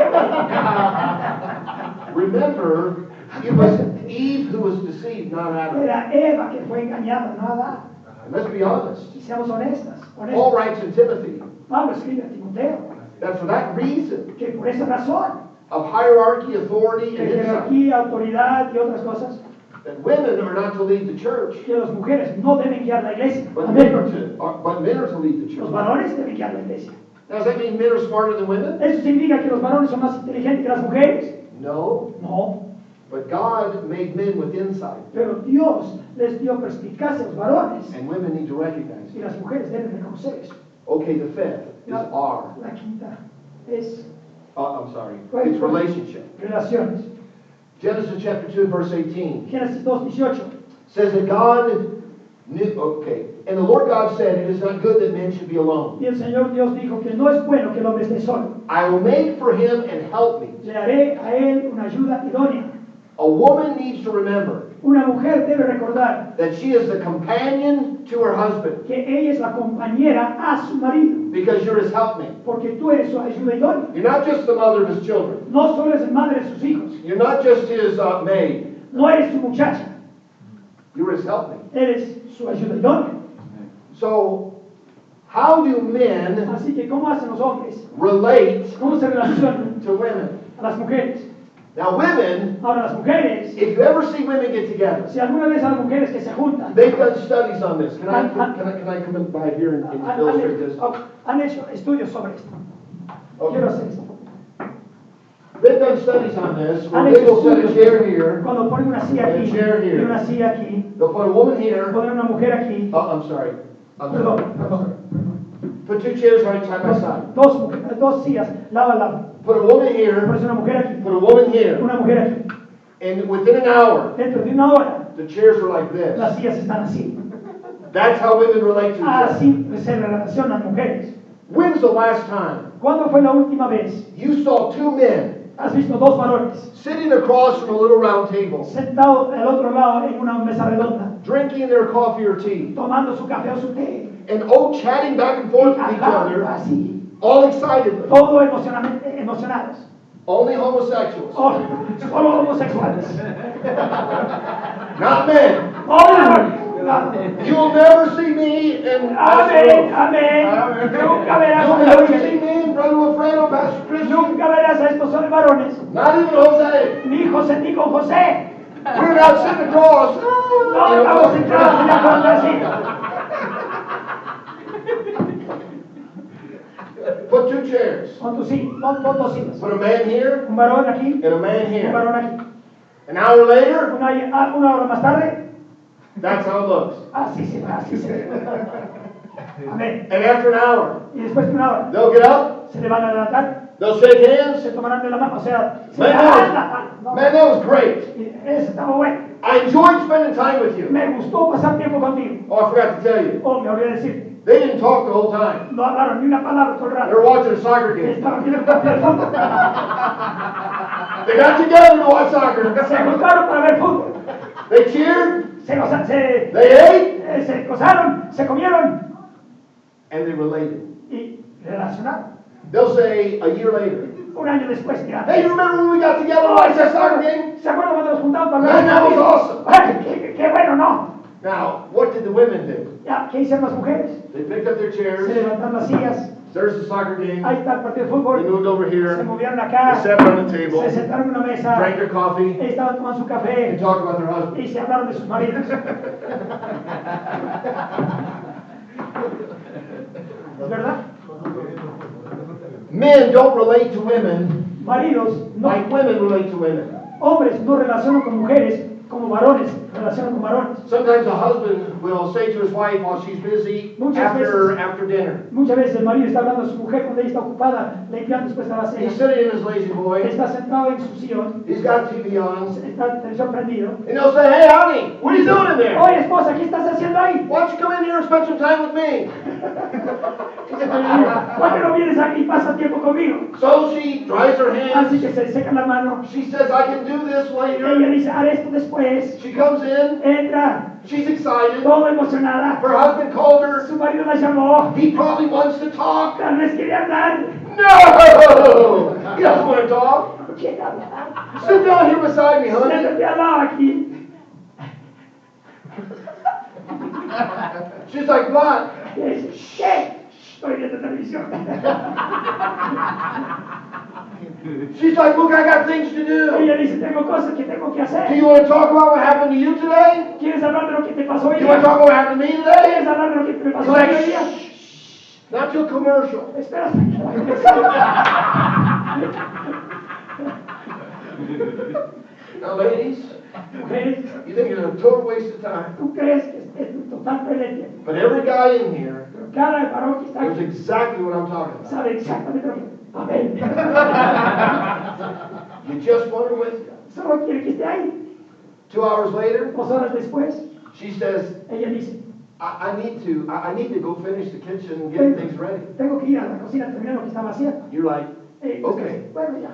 Remember, it was Eve who was deceived, not Adam. Era Eva que fue engañada, no Adán. And let's be honest. Y seamos honestas. Paul writes in Timothy Pablo escribe a Timoteo that for that reason que por esa razón, of hierarchy, authority, que and insight, jerarquía, autoridad y otras cosas, that women are not to lead the church, que las mujeres no deben guiar la iglesia. but Amén. men are to lead the Los church. varones deben guiar la iglesia. Now, does that mean men are smarter than women? ¿Eso significa que los varones son más inteligentes que las mujeres? No. No. But God made men with insight, Pero Dios les dio perspicacia a los varones and women need to recognize y it. las mujeres deben reconocer eso. Okay, the fifth is R. La quinta es I'm sorry. It's relationship. relaciones. Genesis chapter 2, verse 18 Génesis 2:18. says that God knew, okay, and the Lord God said, it is not good that men should be alone. Y el Señor Dios dijo que no es bueno que el hombre esté solo. I will make for him and help me. Le haré a él una ayuda idónea. A woman needs to remember Una mujer debe recordar that she is the companion to her husband que ella es la compañera a su marido, because you're his helpmate. porque tú eres su ayuda idónea. You're not just the mother of his children. No solo eres madre de sus hijos, You're not just his maid. no eres su muchacha, You're his helpmate. eres su ayuda idónea. So, how do men Así que, ¿cómo hacen los hombres? relate ¿Cómo se relacionan to women? a las mujeres? Now, women, Ahora, las mujeres, if you ever see women get together, si alguna vez hay mujeres que se juntan, they've done studies on this. Can I come in by here and illustrate this? han hecho estudios sobre esto. Okay. Quiero hacer esto. They've done studies on this where Han they hecho will set a chair estudios here, cuando ponen una silla and a aquí chair y here. una silla aquí, They'll put a woman here. ponen una mujer aquí. Oh, I'm sorry. Perdón, perdón. Put two chairs right side by side. Dos sillas, lado a lado. Put a woman here. Pones una mujer aquí, Put a woman here. una mujer aquí. And within an hour, Dentro de una hora, the chairs are like this. las sillas están así. That's how women relate to each other. Así se relacionan mujeres. When's the last time ¿Cuándo fue la última vez? you saw two men ¿Has visto dos varones sitting across from a little round table, sentados al otro lado en una mesa redonda, drinking their coffee or tea, tomando su café o su té, and chatting back and forth with each hablando other, así, all excitedly? todo emocionados? Only homosexuals, Solo homosexuales. not men. Hombres. You'll never see me and Amén, amén. Nunca verás You'll a never see me and Brother Wilfredo, Pastor Christian, Nunca verás a estos varones. not even Jose. Ni José ni con José. We're not sitting across. No estamos sentados en la conversación. Put two chairs. Pon dos sillas. Put a man here Un varón aquí, and a man un here. varón aquí. An hour later, Una hora más tarde, that's how it looks. así se va. Amén. And after an hour, Y después de una hora, they'll get up, se le van a levantar, they'll shake hands. se tomarán de la mano, o sea, se Man, darán la mano. Man, that was great. Y eso estaba bueno. I enjoyed spending time with you. Me gustó pasar tiempo contigo. Oh, I forgot to tell you. Oh, me olvidé decir, They didn't talk the whole time. no hablaron ni una palabra todo el They were rato. watching a soccer game. Estaban viendo el partido de fútbol. They got together to watch soccer. Se juntaron para ver fútbol. They cheered. Se They ate. gozaron, se comieron And they related. y relacionaron. They'll say a year later, Un año después, mira. hey, you remember when we got together to watch that soccer game? ¿Se acuerdan cuando nos juntamos para Man, that was awesome. Ay, qué bueno, ¿no? Now, what did the women do? Ya, ¿qué hicieron las mujeres? They picked up their Se chairs. levantaron las sillas. There's the soccer game. Ahí está el partido de They fútbol. moved over Se here. movieron acá. They sat around the table. Se sentaron en una mesa. Drank their coffee. Estaban tomando su And café. talked about their husband. Y se hablaron de sus maridos. ¿Es verdad? Men don't relate to women Maridos, no, like women relate to women. hombres no relacionan con mujeres como varones relacionan con varones. Sometimes a husband will say to his wife while she's busy after dinner. Muchas veces el marido está hablando a su mujer cuando ella está ocupada limpiando después de la cena. He's sitting in his lazy boy. Está sentado en su sillón. He's got TV on. Está televisión prendido. And he'll say, hey, honey, what are you doing in there? Oye, esposa, ¿qué estás haciendo ahí? Why don't you come in here and spend some time with me? ¿Por qué no vienes aquí y pasa tiempo conmigo? So she dries her Así hands. que se seca la mano. She says, I can do this Ella later. dice, haré esto después. She comes in. Entra, She's excited. todo emocionada. Her husband called her. Su marido la llamó. He probably wants to talk. Tal vez quería hablar. No! He doesn't want to talk. ¿Quiere hablar? Sit down here beside me, honey. Siéntate al lado aquí. She's like, what? Y dice, ¿qué? Estoy viendo televisión. She's like, look, I got things to do. Ella dice, tengo cosas que tengo que Do hacer. you want to talk about what happened to you today? ¿Quieres hablar de lo que te pasó hoy Do you want día? to talk about what happened to me ¿Quieres today? hablar de lo que me He's pasó like, hoy día? shh, not till commercial. Espera hasta que Now, ladies, Mujeres, you think it's a total waste of time. tú crees que es un total pérdida de tiempo. But every guy in here Pero cada varón que está knows aquí exactly what I'm talking about. sabe exactamente lo que... Amén. You just want her with you. Solo quiere que esté ahí. 2 hours later, 2 horas después, she says, ella dice, I need to go finish the kitchen and get things ready. tengo que ir a la cocina a terminar lo que estaba haciendo. You're like, Okay. Bueno, ya.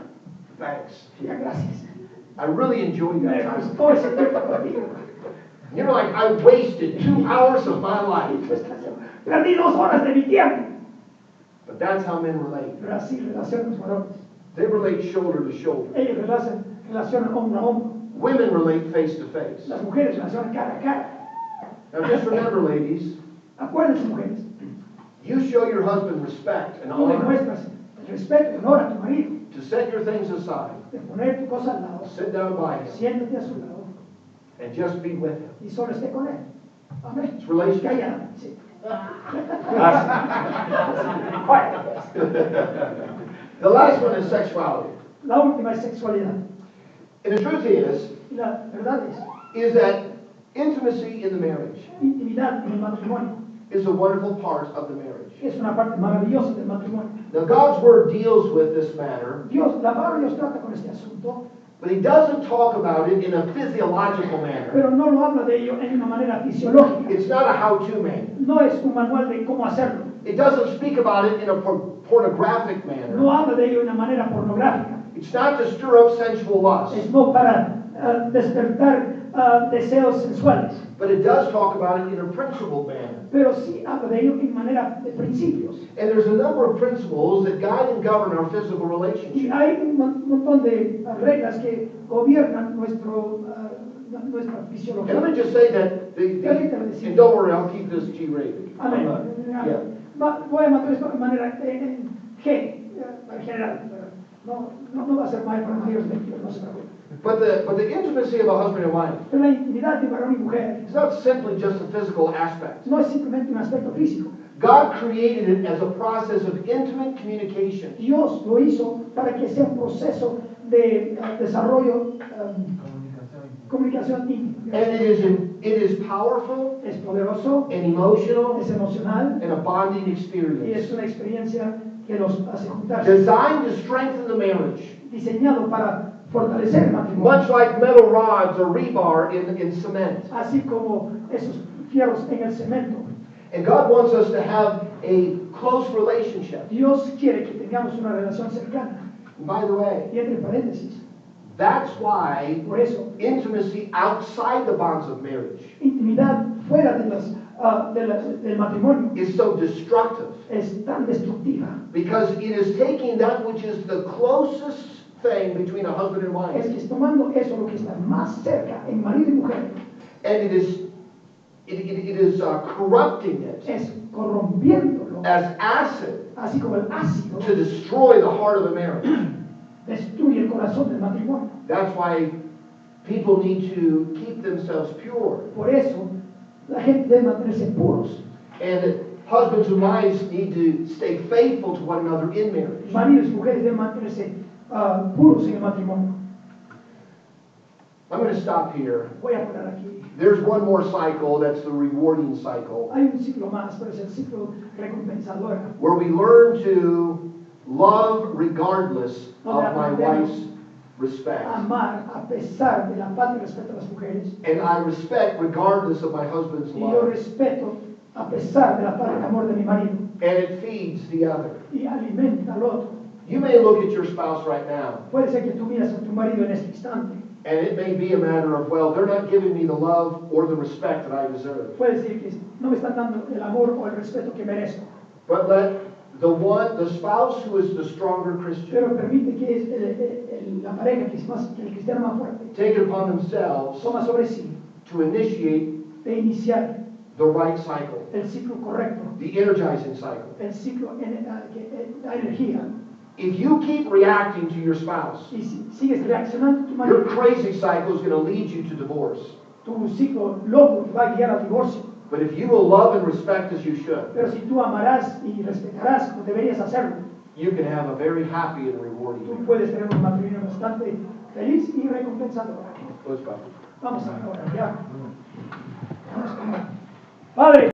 thanks. Ya, gracias. I really enjoyed Me that time. gustó ese tiempo contigo. You're like, I wasted 2 hours of my life. Perdí 2 horas de mi tiempo. But that's how men relate. Pero así relacionan los varones. They relate shoulder to shoulder. Ellos relacionan hombro a hombro. Women relate face to face. Las mujeres relacionan cara a cara. Now just remember, ladies, Acuérdense, mujeres, you show your husband respect and tú le honor muestras el respeto y honor a tu marido, to set your things aside, de poner tu cosa al lado, sit down by him, siéntate a su lado and just be with him. y solo esté con él. Amén. It's relationship. Calla, sí. The last one is sexuality. La última es sexualidad. And the truth is Y la verdad es, that intimacy in the marriage intimidad en el matrimonio is a wonderful part of the marriage. es una parte maravillosa del matrimonio. Now God's Word deals with this matter, La palabra de Dios trata con este asunto, but He doesn't talk about it in a physiological manner. pero no lo habla de ello en una manera fisiológica. It's not a how-to manual. No es un manual de cómo hacerlo. It doesn't speak about it in a pornographic manner. No habla de ello de una manera pornográfica. It's not to stir up sensual lust, Es no para despertar deseos sensuales, but it does talk about it in a principled manner. pero sí habla de ello en manera de principios. And there's a number of principles that guide and govern our physical Y relationship. hay un montón de reglas que gobiernan nuestra And let fisiología. me just say that, and don't worry, I'll keep this G-rated. Amén. Yeah. Voy a matar esto de manera en G, en general. No va a ser mal para mayores lectores, no se preocupen. But the intimacy of a husband and wife Pero la intimidad de varón y mujer is not simply just a physical aspect. no es simplemente un aspecto físico. God created it as a process of intimate communication. Dios lo hizo para que sea un proceso de desarrollo, comunicación íntima. And it is powerful Es poderoso, and emotional es emocional and a bonding y es experience. una experiencia que los hace juntarse. Designed to strengthen the marriage, Diseñado para fortalecer el matrimonio. much like metal rods or rebar in cement. Así como esos fierros en el cemento. And God wants us to have a close relationship. Dios quiere que tengamos una relación cercana. And by the way, Y entre paréntesis, That's why Por eso, intimacy outside the bonds of marriage intimidad fuera del matrimonio is so destructive. es tan destructiva. Because it is taking that which is the closest thing between a husband and wife, Es que es tomando eso, lo que está más cerca en marido y mujer, and it is corrupting it es corrompiéndolo, as acid así como el ácido to destroy the heart of the marriage. destruye el corazón del matrimonio. That's why people need to keep themselves pure. Por eso, la gente debe mantenerse puros. And husbands and wives need to stay faithful to one another in marriage. Maridos y mujeres deben mantenerse puros en el matrimonio. I'm going to stop here. Voy a poner aquí. There's one more cycle, that's the rewarding cycle, Hay un ciclo más, pero es el ciclo recompensador. where we learn to love regardless of my wife's respect. Amar a pesar de la falta de respeto a las mujeres. And I respect regardless of my husband's Y yo love. respeto a pesar de la falta de amor de mi marido. And it feeds the other. Y alimenta al otro. You may look at your spouse right now, Puede ser que tú miras a tu marido en este instante. and it may be a matter of, well, they're not giving me the love or the respect that I deserve. Puede decir que no me están dando el amor o el respeto que merezco. But let the spouse who is the stronger Christian, Pero permite que es la pareja que es más, que el cristiano más fuerte take it upon themselves toma sobre sí to initiate de iniciar the right cycle, el ciclo correcto, the energizing cycle. el ciclo la energía. If you keep reacting to your spouse, Y si sigues reaccionando a tu your marido, crazy cycle is going to lead you to divorce. tu ciclo loco te va a guiar al divorcio. But if you will love and respect as you should, Pero si tú amarás y respetarás como deberías hacerlo, you can have a very happy and rewarding tú marriage. puedes tener un matrimonio bastante feliz y recompensador. Let's go. Vamos ahora ya. Vamos con Padre.